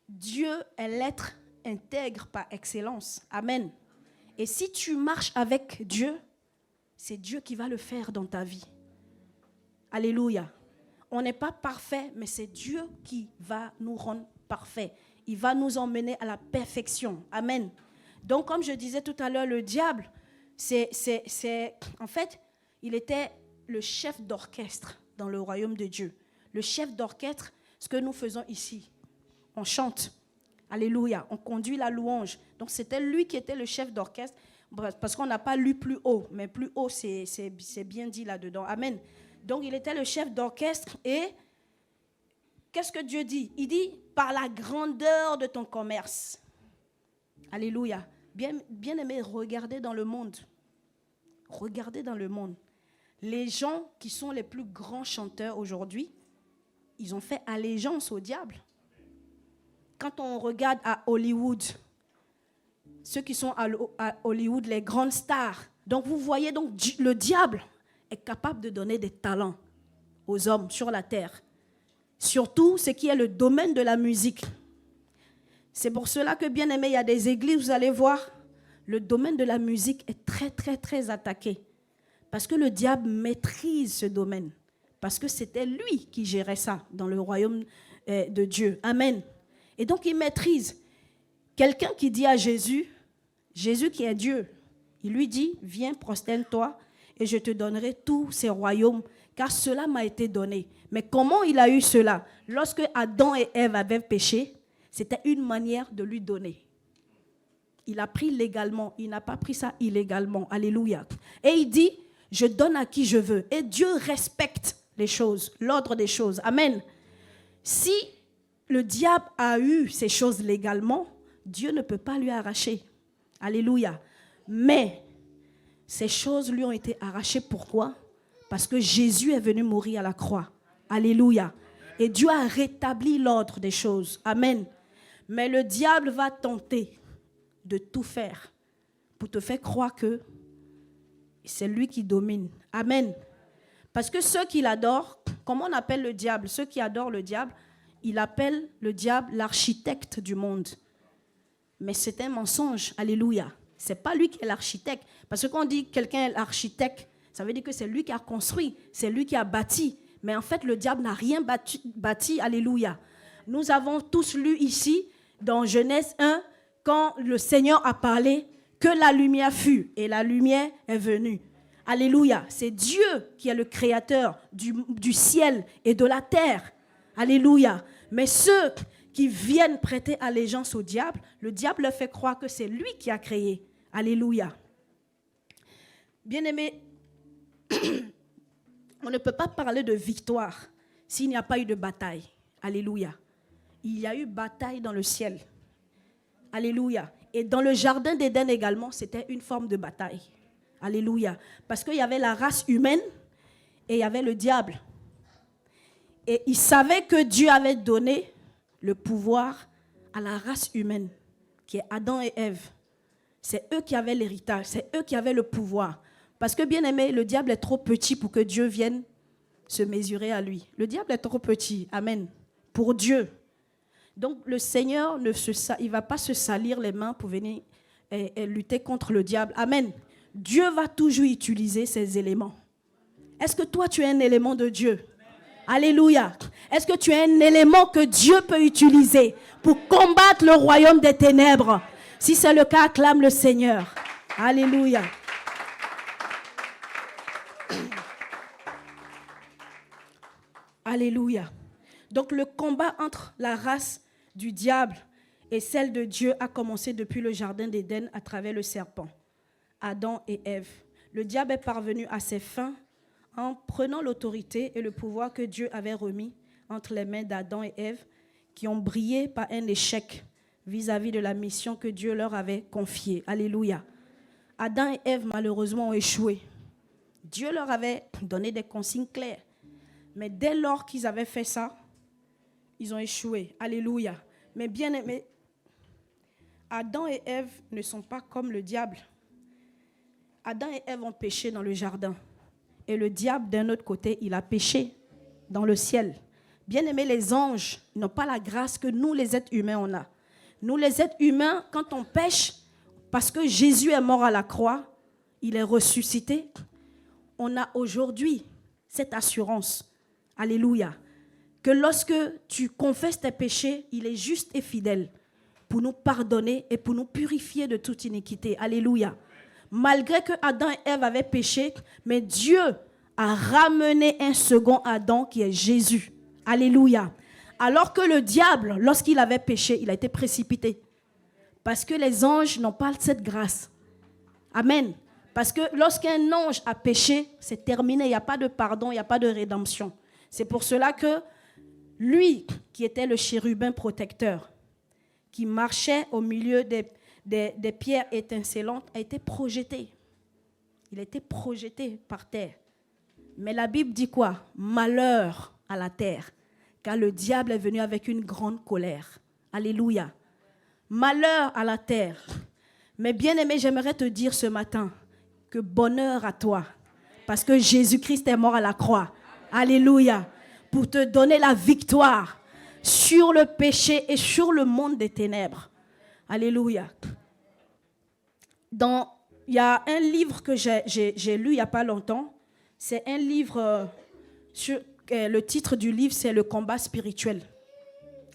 Dieu est l'être intègre par excellence. Amen. Et si tu marches avec Dieu, c'est Dieu qui va le faire dans ta vie. Alléluia. On n'est pas parfait, mais c'est Dieu qui va nous rendre parfaits. Il va nous emmener à la perfection. Amen. Donc, comme je disais tout à l'heure, le diable, en fait, il était le chef d'orchestre dans le royaume de Dieu. Le chef d'orchestre, ce que nous faisons ici, on chante. Alléluia. On conduit la louange. Donc, c'était lui qui était le chef d'orchestre, parce qu'on n'a pas lu plus haut, mais plus haut, c'est bien dit là-dedans. Amen. Donc, il était le chef d'orchestre et qu'est-ce que Dieu dit? Il dit, par la grandeur de ton commerce. Alléluia. Bien aimé, regardez dans le monde. Regardez dans le monde. Les gens qui sont les plus grands chanteurs aujourd'hui, ils ont fait allégeance au diable. Quand on regarde à Hollywood, ceux qui sont à Hollywood, les grandes stars, donc vous voyez, donc le diable est capable de donner des talents aux hommes sur la terre. Surtout ce qui est le domaine de la musique. C'est pour cela que, bien aimé, il y a des églises, vous allez voir, le domaine de la musique est très, très, très attaqué. Parce que le diable maîtrise ce domaine. Parce que c'était lui qui gérait ça dans le royaume de Dieu. Amen. Et donc, il maîtrise. Quelqu'un qui dit à Jésus, Jésus qui est Dieu, il lui dit, viens, prosterne-toi et je te donnerai tous ces royaumes, car cela m'a été donné. Mais comment il a eu cela? Lorsque Adam et Ève avaient péché, c'était une manière de lui donner. Il a pris légalement, il n'a pas pris ça illégalement. Alléluia. Et il dit, je donne à qui je veux. Et Dieu respecte les choses, l'ordre des choses. Amen. Si le diable a eu ces choses légalement, Dieu ne peut pas lui arracher. Alléluia. Mais ces choses lui ont été arrachées. Pourquoi? Parce que Jésus est venu mourir à la croix. Alléluia. Et Dieu a rétabli l'ordre des choses. Amen. Mais le diable va tenter de tout faire pour te faire croire que c'est lui qui domine. Amen. Parce que ceux qui l'adorent, comment on appelle le diable? Ceux qui adorent le diable, il appelle le diable l'architecte du monde. Mais c'est un mensonge. Alléluia. Ce n'est pas lui qui est l'architecte. Parce que quand on dit que quelqu'un est l'architecte, ça veut dire que c'est lui qui a construit, c'est lui qui a bâti. Mais en fait, le diable n'a rien bâti. Alléluia. Nous avons tous lu ici, dans Genèse 1, quand le Seigneur a parlé, que la lumière fut, et la lumière est venue. Alléluia. C'est Dieu qui est le créateur du ciel et de la terre. Alléluia. Mais ceux qui viennent prêter allégeance au diable, le diable leur fait croire que c'est lui qui a créé. Alléluia. Bien-aimés, on ne peut pas parler de victoire s'il n'y a pas eu de bataille. Alléluia. Il y a eu bataille dans le ciel. Alléluia. Et dans le jardin d'Éden également, c'était une forme de bataille. Alléluia. Parce qu'il y avait la race humaine et il y avait le diable. Et ils savaient que Dieu avait donné le pouvoir à la race humaine, qui est Adam et Ève. C'est eux qui avaient l'héritage, c'est eux qui avaient le pouvoir. Parce que, bien aimé, le diable est trop petit pour que Dieu vienne se mesurer à lui. Le diable est trop petit, amen, pour Dieu. Donc le Seigneur il ne va pas se salir les mains pour venir et lutter contre le diable. Amen. Dieu va toujours utiliser ces éléments. Est-ce que toi tu es un élément de Dieu? Alléluia. Est-ce que tu es un élément que Dieu peut utiliser pour combattre le royaume des ténèbres? Si c'est le cas, acclame le Seigneur. Alléluia. Alléluia. Donc le combat entre la race du diable et celle de Dieu a commencé depuis le jardin d'Éden à travers le serpent, Adam et Ève. Le diable est parvenu à ses fins en prenant l'autorité et le pouvoir que Dieu avait remis entre les mains d'Adam et Ève, qui ont brillé par un échec vis-à-vis de la mission que Dieu leur avait confiée. Alléluia. Adam et Ève, malheureusement, ont échoué. Dieu leur avait donné des consignes claires. Mais dès lors qu'ils avaient fait ça, ils ont échoué. Alléluia. Mais bien aimés, Adam et Ève ne sont pas comme le diable. Adam et Ève ont péché dans le jardin. Et le diable, d'un autre côté, il a péché dans le ciel. Bien aimés, les anges n'ont pas la grâce que nous, les êtres humains, on a. Nous, les êtres humains, quand on pêche, parce que Jésus est mort à la croix, il est ressuscité, on a aujourd'hui cette assurance. Alléluia. Que lorsque tu confesses tes péchés, il est juste et fidèle pour nous pardonner et pour nous purifier de toute iniquité. Alléluia. Malgré que Adam et Ève avaient péché, mais Dieu a ramené un second Adam qui est Jésus. Alléluia. Alors que le diable, lorsqu'il avait péché, il a été précipité. Parce que les anges n'ont pas cette grâce. Amen. Parce que lorsqu'un ange a péché, c'est terminé. Il n'y a pas de pardon, il n'y a pas de rédemption. C'est pour cela que lui, qui était le chérubin protecteur, qui marchait au milieu des pierres étincelantes, a été projeté. Il a été projeté par terre. Mais la Bible dit quoi? Malheur à la terre, car le diable est venu avec une grande colère. Alléluia. Malheur à la terre. Mais bien aimé, j'aimerais te dire ce matin que bonheur à toi, parce que Jésus-Christ est mort à la croix. Alléluia. Pour te donner la victoire sur le péché et sur le monde des ténèbres. Alléluia. Il y a un livre que j'ai lu il n'y a pas longtemps. C'est un livre, le titre du livre, c'est Le combat spirituel.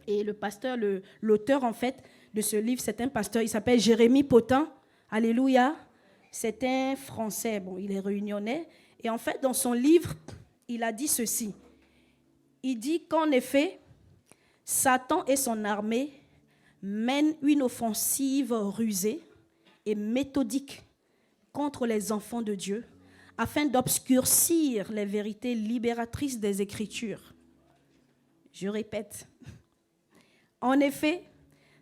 Et le pasteur, l'auteur en fait de ce livre, c'est un pasteur, il s'appelle Jérémie Potin. Alléluia. C'est un Français, bon, il est réunionnais. Et en fait, dans son livre, il a dit ceci. Il dit qu'en effet, Satan et son armée mènent une offensive rusée et méthodique contre les enfants de Dieu afin d'obscurcir les vérités libératrices des Écritures. Je répète. En effet,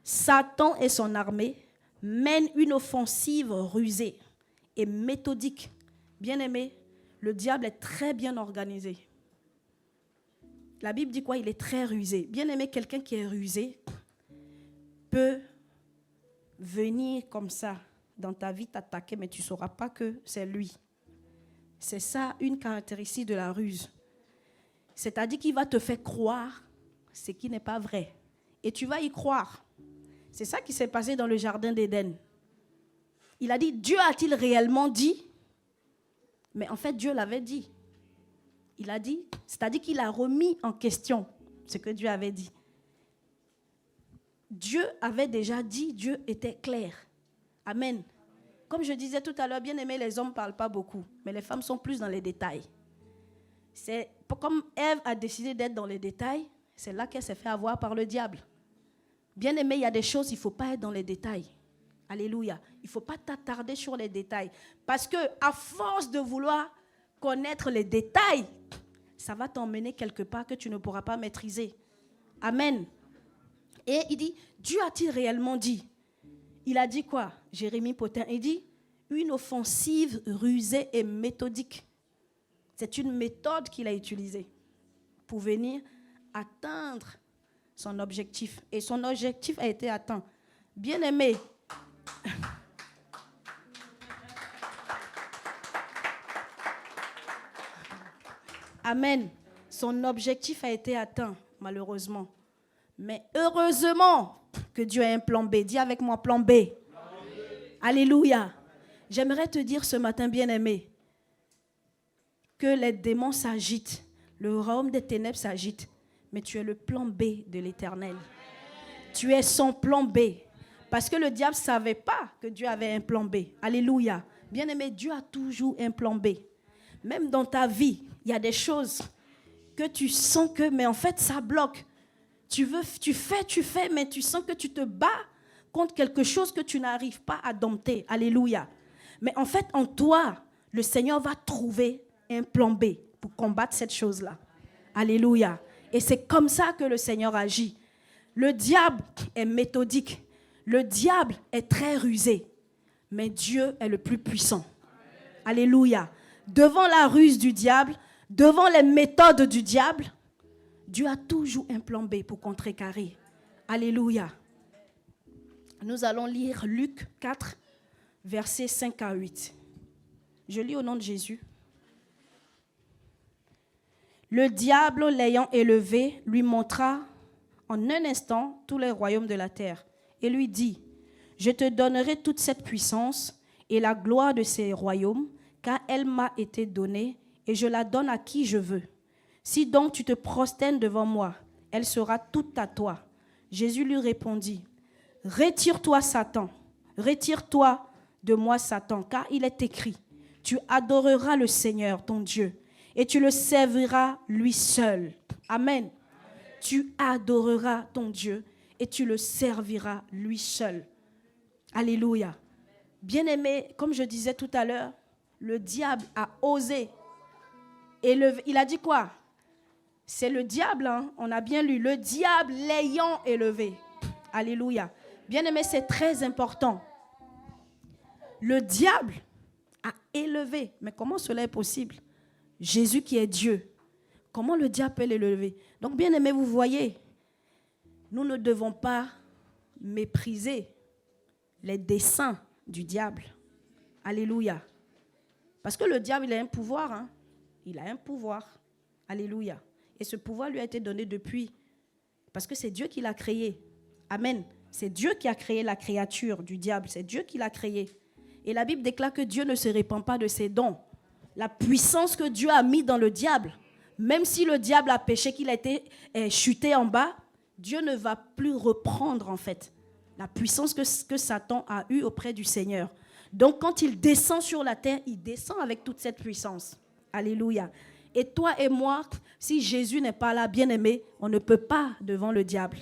Satan et son armée mènent une offensive rusée et méthodique. Bien aimé, le diable est très bien organisé. La Bible dit quoi? Il est très rusé. Bien aimé, quelqu'un qui est rusé peut venir comme ça dans ta vie t'attaquer, mais tu ne sauras pas que c'est lui. C'est ça une caractéristique de la ruse. C'est-à-dire qu'il va te faire croire ce qui n'est pas vrai. Et tu vas y croire. C'est ça qui s'est passé dans le jardin d'Éden. Il a dit, Dieu a-t-il réellement dit? Mais en fait, Dieu l'avait dit. Il a dit, c'est-à-dire qu'il a remis en question ce que Dieu avait dit. Dieu avait déjà dit, Dieu était clair. Amen. Comme je disais tout à l'heure, bien aimé, les hommes ne parlent pas beaucoup, mais les femmes sont plus dans les détails. C'est comme Ève a décidé d'être dans les détails, c'est là qu'elle s'est fait avoir par le diable. Bien aimé, il y a des choses, il ne faut pas être dans les détails. Alléluia. Il ne faut pas t'attarder sur les détails. Parce qu'à force de vouloir connaître les détails, ça va t'emmener quelque part que tu ne pourras pas maîtriser. Amen. Et il dit, Dieu a-t-il réellement dit? Il a dit quoi? Jérémie Potin, il dit, une offensive rusée et méthodique. C'est une méthode qu'il a utilisée pour venir atteindre son objectif. Et son objectif a été atteint. Bien-aimé, amen. Son objectif a été atteint, malheureusement. Mais heureusement que Dieu a un plan B. Dis avec moi, plan B. Plan B. Alléluia. J'aimerais te dire ce matin, bien-aimé, que les démons s'agitent, le royaume des ténèbres s'agite, mais tu es le plan B de l'Éternel. Tu es son plan B. Parce que le diable ne savait pas que Dieu avait un plan B. Alléluia. Bien-aimé, Dieu a toujours un plan B. Même dans ta vie, il y a des choses que tu sens que, mais en fait, ça bloque. Tu fais, mais tu sens que tu te bats contre quelque chose que tu n'arrives pas à dompter. Alléluia. Mais en fait, en toi, le Seigneur va trouver un plan B pour combattre cette chose-là. Alléluia. Et c'est comme ça que le Seigneur agit. Le diable est méthodique. Le diable est très rusé. Mais Dieu est le plus puissant. Alléluia. Devant la ruse du diable, devant les méthodes du diable, Dieu a toujours un plan B pour contrecarrer. Alléluia. Nous allons lire Luc 4, versets 5 à 8. Je lis au nom de Jésus. Le diable, l'ayant élevé, lui montra en un instant tous les royaumes de la terre et lui dit, « Je te donnerai toute cette puissance et la gloire de ces royaumes, car elle m'a été donnée et je la donne à qui je veux. Si donc tu te prosternes devant moi, elle sera toute à toi. » Jésus lui répondit, « Retire-toi, Satan, retire-toi de moi, Satan, car il est écrit, tu adoreras le Seigneur, ton Dieu, et tu le serviras lui seul. » Amen. Tu adoreras ton Dieu et tu le serviras lui seul. Alléluia. Bien-aimé, comme je disais tout à l'heure, le diable a osé élever. Il a dit quoi? C'est le diable, hein? On a bien lu. Le diable l'ayant élevé. Alléluia. Bien-aimé, c'est très important. Le diable a élevé. Mais comment cela est possible? Jésus qui est Dieu. Comment le diable peut l'élever? Donc, bien-aimé, vous voyez, nous ne devons pas mépriser les desseins du diable. Alléluia. Parce que le diable, il a un pouvoir. Hein? Il a un pouvoir. Alléluia. Et ce pouvoir lui a été donné depuis. Parce que c'est Dieu qui l'a créé. Amen. C'est Dieu qui a créé la créature du diable. C'est Dieu qui l'a créé. Et la Bible déclare que Dieu ne se répand pas de ses dons. La puissance que Dieu a mis dans le diable, même si le diable a péché, qu'il a été chuté en bas, Dieu ne va plus reprendre en fait la puissance que Satan a eue auprès du Seigneur. Donc quand il descend sur la terre, il descend avec toute cette puissance. Alléluia. Et toi et moi, si Jésus n'est pas là, bien-aimé, on ne peut pas devant le diable.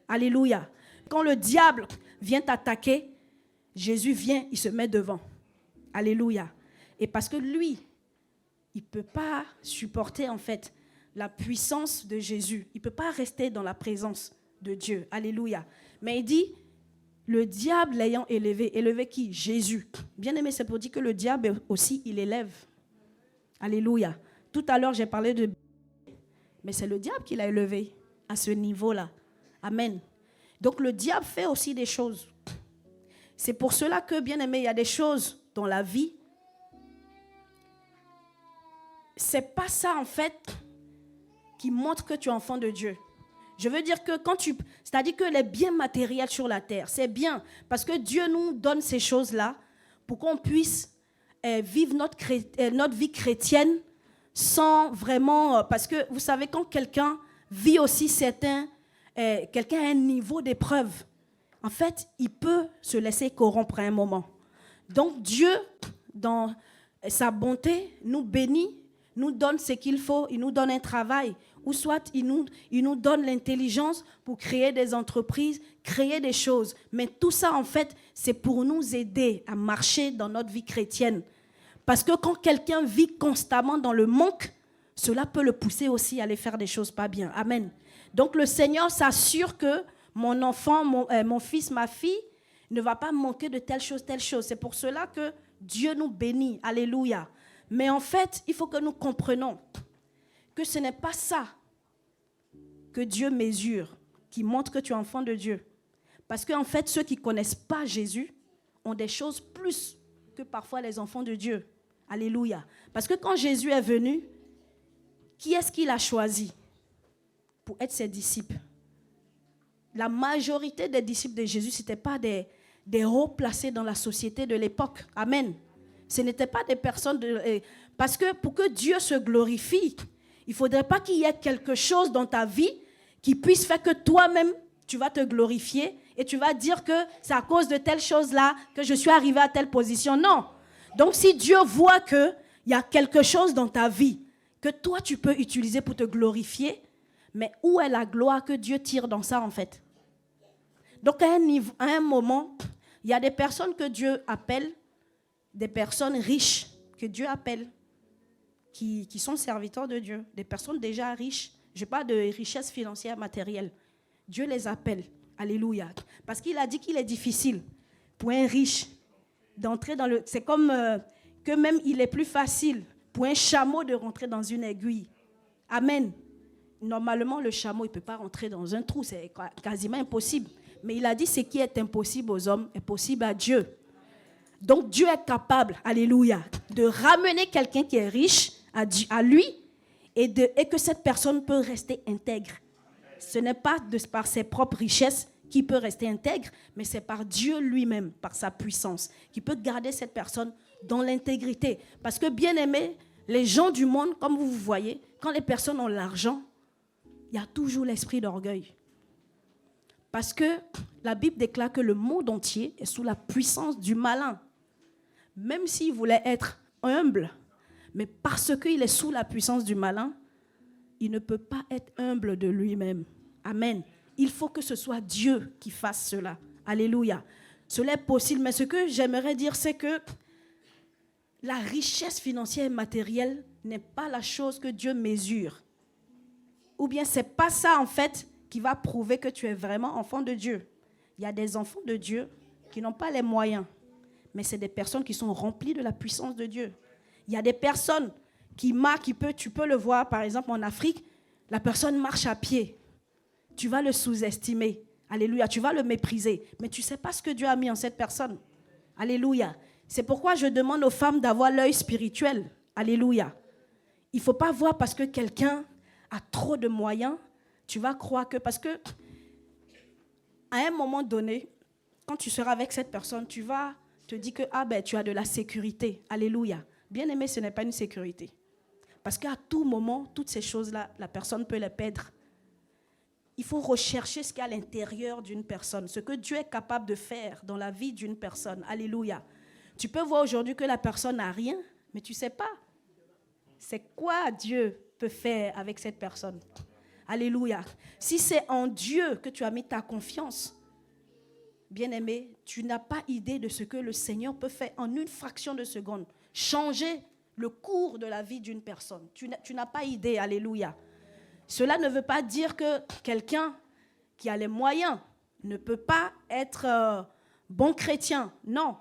Alléluia. Quand le diable vient t'attaquer, Jésus vient, il se met devant. Alléluia. Et parce que lui, il ne peut pas supporter en fait la puissance de Jésus. Il ne peut pas rester dans la présence de Dieu. Alléluia. Mais il dit, le diable l'ayant élevé, élevé qui? Jésus. Bien aimé, c'est pour dire que le diable aussi, il élève. Alléluia. Tout à l'heure, j'ai parlé de... Mais c'est le diable qui l'a élevé à ce niveau-là. Amen. Donc le diable fait aussi des choses. C'est pour cela que, bien aimé, il y a des choses dans la vie. C'est pas ça, en fait, qui montre que tu es enfant de Dieu. Je veux dire que c'est-à-dire que les biens matériels sur la terre, c'est bien. Parce que Dieu nous donne ces choses-là pour qu'on puisse vivre notre vie chrétienne sans vraiment... parce que, vous savez, quand quelqu'un vit aussi certains quelqu'un a un niveau d'épreuve, en fait, il peut se laisser corrompre à un moment. Donc Dieu, dans sa bonté, nous bénit, nous donne ce qu'il faut, il nous donne un travail, ou soit il nous donne l'intelligence pour créer des entreprises, créer des choses. Mais tout ça, en fait, c'est pour nous aider à marcher dans notre vie chrétienne. Parce que quand quelqu'un vit constamment dans le manque, cela peut le pousser aussi à aller faire des choses pas bien. Amen. Donc le Seigneur s'assure que mon enfant, mon fils, ma fille, ne va pas manquer de telle chose, telle chose. C'est pour cela que Dieu nous bénit. Alléluia. Mais en fait, il faut que nous comprenions que ce n'est pas ça que Dieu mesure, qui montre que tu es enfant de Dieu. Parce qu'en fait, ceux qui ne connaissent pas Jésus ont des choses plus que parfois les enfants de Dieu. Alléluia. Parce que quand Jésus est venu, qui est-ce qu'il a choisi pour être ses disciples? La majorité des disciples de Jésus, ce n'étaient pas des hauts placés dans la société de l'époque. Amen. Ce n'étaient pas des personnes... parce que pour que Dieu se glorifie, il ne faudrait pas qu'il y ait quelque chose dans ta vie qui puisse faire que toi-même, tu vas te glorifier et tu vas dire que c'est à cause de telle chose-là que je suis arrivé à telle position. Non. Donc si Dieu voit qu'il y a quelque chose dans ta vie que toi, tu peux utiliser pour te glorifier, mais où est la gloire que Dieu tire dans ça, en fait? Donc, à un moment, il y a des personnes que Dieu appelle, des personnes riches que Dieu appelle, qui sont serviteurs de Dieu, des personnes déjà riches. Je parle de richesse financière matérielle. Dieu les appelle. Alléluia. Parce qu'il a dit qu'il est difficile pour un riche d'entrer dans le... C'est comme que même il est plus facile pour un chameau de rentrer dans une aiguille. Amen. Normalement, le chameau, il ne peut pas rentrer dans un trou. C'est quasiment impossible. Mais il a dit, ce qui est impossible aux hommes est possible à Dieu. Donc, Dieu est capable, alléluia, de ramener quelqu'un qui est riche à lui et que cette personne peut rester intègre. Ce n'est pas par ses propres richesses qu'il peut rester intègre, mais c'est par Dieu lui-même, par sa puissance, qui peut garder cette personne dans l'intégrité. Parce que, bien aimé, les gens du monde, comme vous voyez, quand les personnes ont l'argent, il y a toujours l'esprit d'orgueil. Parce que la Bible déclare que le monde entier est sous la puissance du malin. Même s'il voulait être humble, mais parce qu'il est sous la puissance du malin, il ne peut pas être humble de lui-même. Amen. Il faut que ce soit Dieu qui fasse cela. Alléluia. Cela est possible, mais ce que j'aimerais dire, c'est que la richesse financière et matérielle n'est pas la chose que Dieu mesure. Ou bien ce n'est pas ça, en fait, qui va prouver que tu es vraiment enfant de Dieu. Il y a des enfants de Dieu qui n'ont pas les moyens, mais c'est des personnes qui sont remplies de la puissance de Dieu. Il y a des personnes qui marchent, tu peux le voir, par exemple, en Afrique, la personne marche à pied. Tu vas le sous-estimer. Alléluia. Tu vas le mépriser. Mais tu ne sais pas ce que Dieu a mis en cette personne. Alléluia. C'est pourquoi je demande aux femmes d'avoir l'œil spirituel. Alléluia. Il ne faut pas voir parce que quelqu'un a trop de moyens, tu vas croire que... Parce que, à un moment donné, quand tu seras avec cette personne, tu vas te dire que tu as de la sécurité. Alléluia. Bien aimé, ce n'est pas une sécurité. Parce qu'à tout moment, toutes ces choses-là, la personne peut les perdre. Il faut rechercher ce qu'il y a à l'intérieur d'une personne, ce que Dieu est capable de faire dans la vie d'une personne. Alléluia. Tu peux voir aujourd'hui que la personne n'a rien, mais tu ne sais pas. C'est quoi Dieu peut faire avec cette personne? Alléluia. Si c'est en Dieu que tu as mis ta confiance, bien-aimé, tu n'as pas idée de ce que le Seigneur peut faire en une fraction de seconde. Changer le cours de la vie d'une personne. Tu n'as pas idée, alléluia. Cela ne veut pas dire que quelqu'un qui a les moyens ne peut pas être bon chrétien. Non.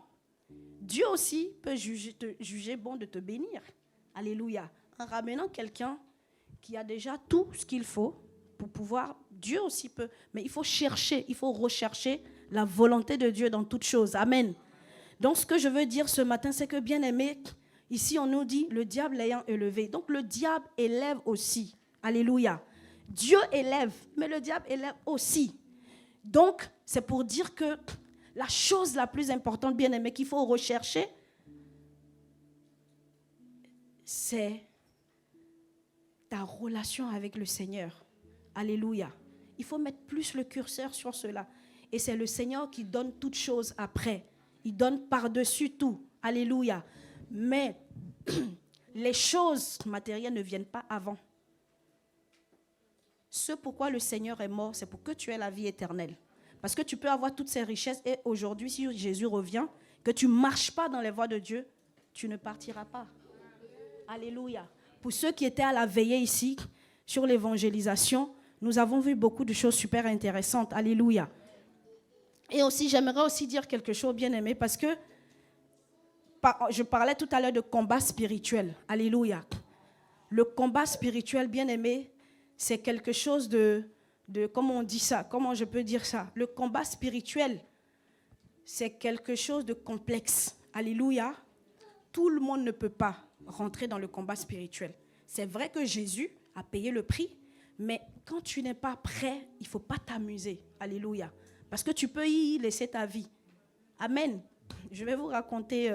Dieu aussi peut juger bon de te bénir. Alléluia. En ramenant quelqu'un qui a déjà tout ce qu'il faut pour pouvoir, Dieu aussi peut, mais il faut chercher, il faut rechercher la volonté de Dieu dans toutes choses. Amen. Donc ce que je veux dire ce matin, c'est que bien aimé, ici on nous dit le diable ayant élevé. Donc le diable élève aussi. Alléluia. Dieu élève, mais le diable élève aussi. Donc c'est pour dire que la chose la plus importante, bien aimé, qu'il faut rechercher, c'est ta relation avec le Seigneur. Alléluia. Il faut mettre plus le curseur sur cela. Et c'est le Seigneur qui donne toutes choses après. Il donne par-dessus tout. Alléluia. Mais les choses matérielles ne viennent pas avant. Ce pourquoi le Seigneur est mort, c'est pour que tu aies la vie éternelle. Parce que tu peux avoir toutes ces richesses et aujourd'hui, si Jésus revient, que tu ne marches pas dans les voies de Dieu, tu ne partiras pas. Alléluia. Pour ceux qui étaient à la veillée ici, sur l'évangélisation, nous avons vu beaucoup de choses super intéressantes. Alléluia. Et aussi, j'aimerais aussi dire quelque chose, bien-aimé, parce que je parlais tout à l'heure de combat spirituel. Alléluia. Le combat spirituel, bien-aimé, c'est quelque chose de comment on dit ça? Comment je peux dire ça? Le combat spirituel, c'est quelque chose de complexe. Alléluia. Tout le monde ne peut pas rentrer dans le combat spirituel. C'est vrai que Jésus a payé le prix, mais quand tu n'es pas prêt, il ne faut pas t'amuser. Alléluia. Parce que tu peux y laisser ta vie. Amen. Je vais vous raconter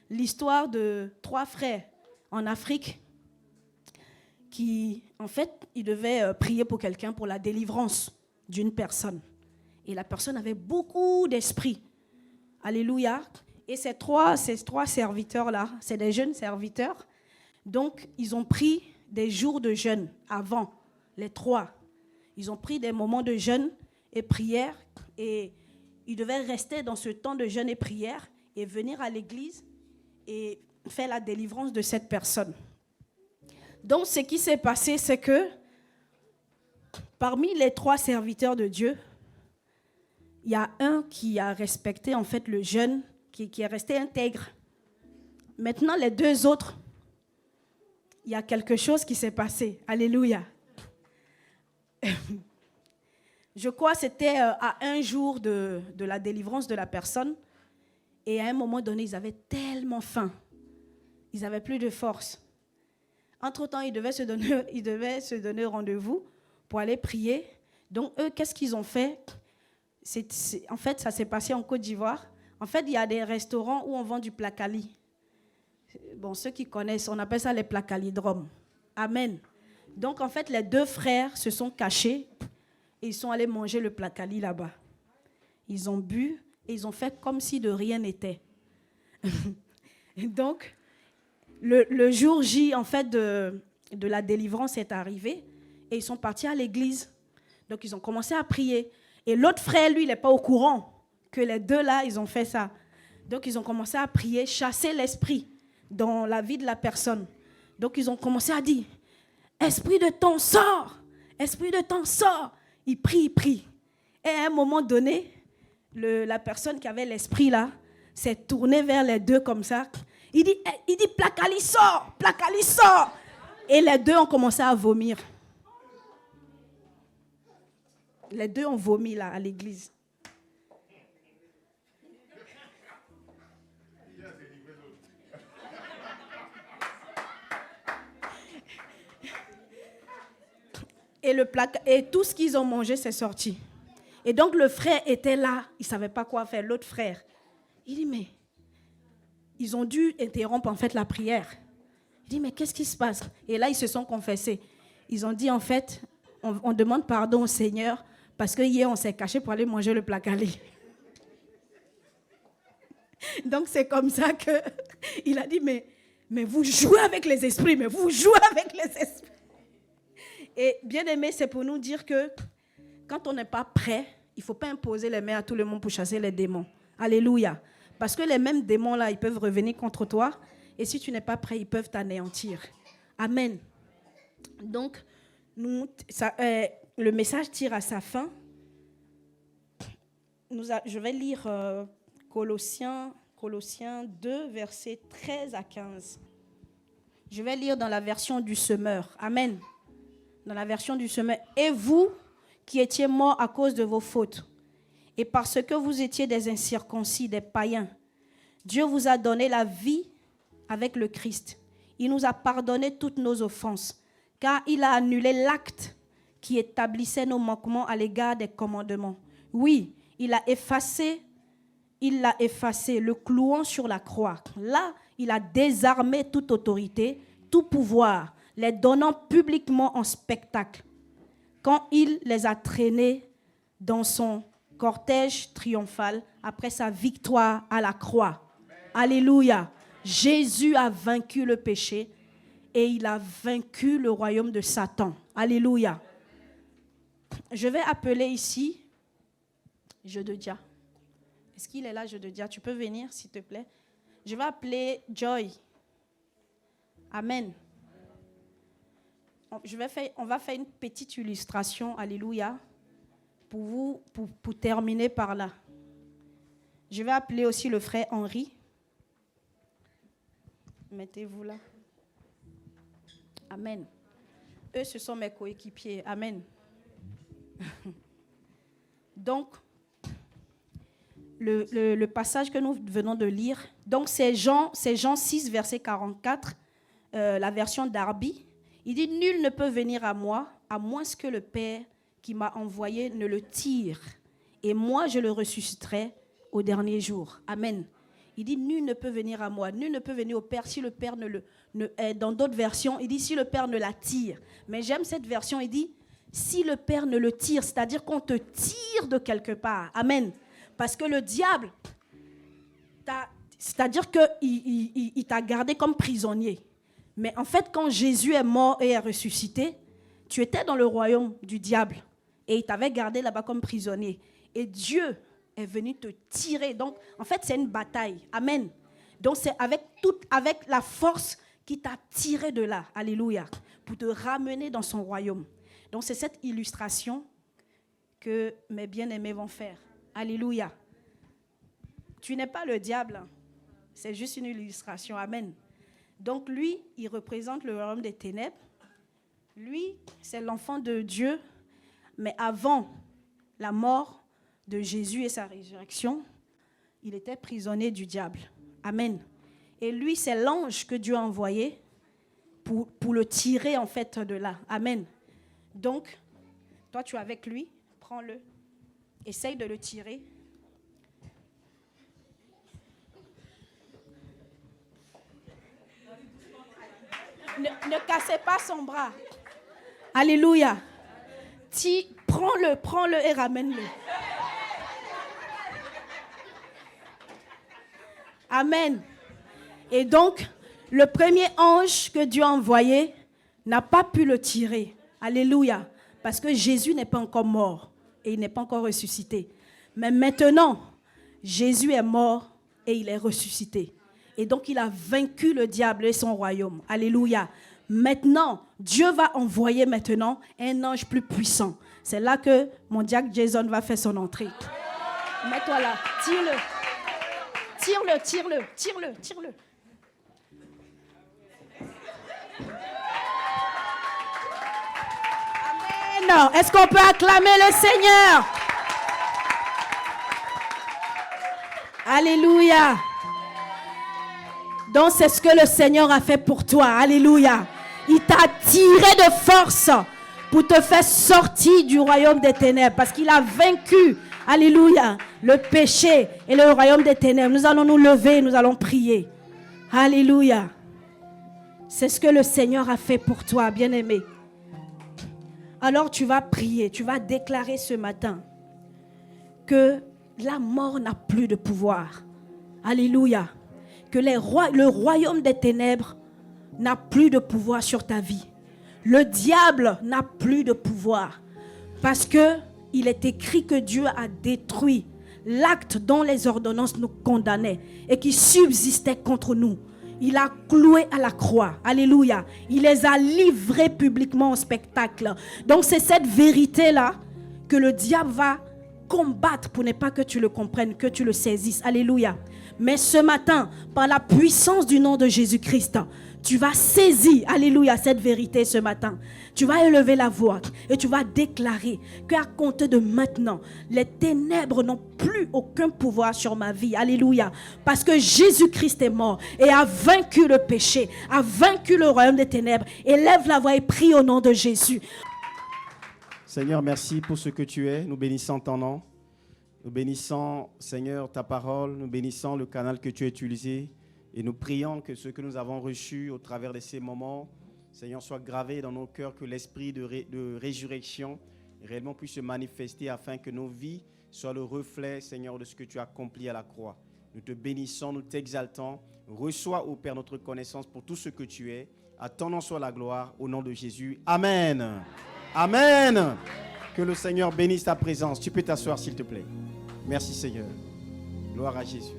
l'histoire de 3 frères en Afrique qui, en fait, ils devaient prier pour quelqu'un pour la délivrance d'une personne. Et la personne avait beaucoup d'esprit. Alléluia. Et ces trois serviteurs-là, c'est des jeunes serviteurs. Donc, ils ont pris des jours de jeûne avant, les 3. Ils ont pris des moments de jeûne et prière. Et ils devaient rester dans ce temps de jeûne et prière et venir à l'église et faire la délivrance de cette personne. Donc, ce qui s'est passé, c'est que parmi les 3 serviteurs de Dieu, il y a un qui a respecté en fait le jeûne, qui est resté intègre. Maintenant, les 2 autres, il y a quelque chose qui s'est passé. Alléluia. Je crois que c'était à un jour de la délivrance de la personne. Et à un moment donné, ils avaient tellement faim. Ils n'avaient plus de force. Entre-temps, ils devaient se donner rendez-vous pour aller prier. Donc, eux, qu'est-ce qu'ils ont fait? En fait, ça s'est passé en Côte d'Ivoire. En fait, il y a des restaurants où on vend du placali. Bon, ceux qui connaissent, on appelle ça les placalidromes. Amen. Donc, en fait, les 2 frères se sont cachés et ils sont allés manger le placali là-bas. Ils ont bu et ils ont fait comme si de rien n'était. Donc, le jour J, en fait, de la délivrance est arrivé et ils sont partis à l'église. Donc, ils ont commencé à prier. Et l'autre frère, lui, il n'est pas au courant que les 2 là, ils ont fait ça. Donc, ils ont commencé à prier, chasser l'esprit dans la vie de la personne. Donc, ils ont commencé à dire, « Esprit de temps, sors! Esprit de temps, sors! » Ils prient, ils prient. Et à un moment donné, la personne qui avait l'esprit là s'est tournée vers les 2 comme ça. Il dit, placali, sors! Placali, sors! Et les 2 ont commencé à vomir. Les 2 ont vomi là à l'église. Et tout ce qu'ils ont mangé, c'est sorti. Et donc le frère était là, il ne savait pas quoi faire, l'autre frère. Il dit, mais ils ont dû interrompre en fait la prière. Il dit, mais qu'est-ce qui se passe? Et là, ils se sont confessés. Ils ont dit, en fait, on demande pardon au Seigneur parce que hier, on s'est caché pour aller manger le placali. Donc, c'est comme ça qu'il a dit, mais vous jouez avec les esprits, mais vous jouez avec les esprits. Et bien aimé, c'est pour nous dire que quand on n'est pas prêt, il ne faut pas imposer les mains à tout le monde pour chasser les démons. Alléluia. Parce que les mêmes démons-là, ils peuvent revenir contre toi. Et si tu n'es pas prêt, ils peuvent t'anéantir. Amen. Donc, le message tire à sa fin. Je vais lire Colossiens 2, versets 13 à 15. Je vais lire dans la version du semeur. Amen. Dans la version du semeur. Et vous qui étiez morts à cause de vos fautes, et parce que vous étiez des incirconcis, des païens, Dieu vous a donné la vie avec le Christ. Il nous a pardonné toutes nos offenses, car il a annulé l'acte qui établissait nos manquements à l'égard des commandements. Oui, il l'a effacé, le clouant sur la croix. Là, il a désarmé toute autorité, tout pouvoir, les donnant publiquement en spectacle. quand il les a traînés dans son cortège triomphal après sa victoire à la croix. Alléluia. Jésus a vaincu le péché et il a vaincu le royaume de Satan. Alléluia. Je vais appeler ici Jededia. Est-ce qu'il est là, Jededia? Tu peux venir, s'il te plaît. Je vais appeler Joy. Amen. On va faire une petite illustration, alléluia, pour terminer par là. Je vais appeler aussi le frère Henri. Mettez-vous là. Amen. Eux, ce sont mes coéquipiers. Amen. Donc, le passage que nous venons de lire, donc c'est Jean 6, verset 44, la version Darby. Il dit, nul ne peut venir à moi, à moins que le Père qui m'a envoyé ne le tire. Et moi, je le ressusciterai au dernier jour. Amen. Il dit, nul ne peut venir à moi, nul ne peut venir au Père si le Père dans d'autres versions, il dit, si le Père ne l'attire. Mais j'aime cette version, il dit, si le Père ne le tire, c'est-à-dire qu'on te tire de quelque part. Amen. Parce que le diable, c'est-à-dire qu'il t'a gardé comme prisonnier. Mais en fait, quand Jésus est mort et est ressuscité, tu étais dans le royaume du diable et il t'avait gardé là-bas comme prisonnier. Et Dieu est venu te tirer. Donc, en fait, c'est une bataille. Amen. Donc, c'est avec la force qui t'a tiré de là. Alléluia. Pour te ramener dans son royaume. Donc, c'est cette illustration que mes bien-aimés vont faire. Alléluia. Tu n'es pas le diable. C'est juste une illustration. Amen. Donc lui, il représente le royaume des ténèbres. Lui, c'est l'enfant de Dieu. Mais avant la mort de Jésus et sa résurrection, il était prisonnier du diable. Amen. Et lui, c'est l'ange que Dieu a envoyé pour le tirer en fait de là. Amen. Donc, toi, tu es avec lui, prends-le, essaye de le tirer. Ne cassez pas son bras. Alléluia. Prends-le et ramène-le. Amen. Et donc, le premier ange que Dieu a envoyé n'a pas pu le tirer. Alléluia. Parce que Jésus n'est pas encore mort et il n'est pas encore ressuscité. Mais maintenant, Jésus est mort et il est ressuscité. Et donc, il a vaincu le diable et son royaume. Alléluia. Maintenant, Dieu va envoyer maintenant un ange plus puissant. C'est là que mon diacre Jason va faire son entrée. Mets-toi là. Tire-le. Tire-le. Amen. Est-ce qu'on peut acclamer le Seigneur? Alléluia. Donc, c'est ce que le Seigneur a fait pour toi. Alléluia. Il t'a tiré de force pour te faire sortir du royaume des ténèbres. Parce qu'il a vaincu, alléluia, le péché et le royaume des ténèbres. Nous allons nous lever, nous allons prier. Alléluia. C'est ce que le Seigneur a fait pour toi, bien-aimé. Alors tu vas prier, tu vas déclarer ce matin que la mort n'a plus de pouvoir. Alléluia. Que le royaume des ténèbres n'a plus de pouvoir sur ta vie. Le diable n'a plus de pouvoir. Parce qu'il est écrit que Dieu a détruit l'acte dont les ordonnances nous condamnaient et qui subsistait contre nous. Il a cloué à la croix. Alléluia. Il les a livrés publiquement au spectacle. Donc c'est cette vérité-là que le diable va combattre pour ne pas que tu le comprennes, que tu le saisisses. Alléluia. Mais ce matin, par la puissance du nom de Jésus-Christ, tu vas saisir, alléluia, cette vérité ce matin. Tu vas élever la voix et tu vas déclarer qu'à compter de maintenant, les ténèbres n'ont plus aucun pouvoir sur ma vie. Alléluia. Parce que Jésus-Christ est mort et a vaincu le péché, a vaincu le royaume des ténèbres. Élève la voix et prie au nom de Jésus. Seigneur, merci pour ce que tu es. Nous bénissons ton nom. Nous bénissons, Seigneur, ta parole. Nous bénissons le canal que tu as utilisé. Et nous prions que ce que nous avons reçu au travers de ces moments Seigneur, soit gravé dans nos cœurs, que l'esprit de résurrection réellement puisse se manifester afin que nos vies soient le reflet, Seigneur, de ce que tu as accompli à la croix. Nous te bénissons, nous t'exaltons. Reçois, ô Père, notre connaissance pour tout ce que tu es. À ton nom soit la gloire, au nom de Jésus. Amen. Amen. Que le Seigneur bénisse ta présence. Tu peux t'asseoir, s'il te plaît. Merci, Seigneur. Gloire à Jésus.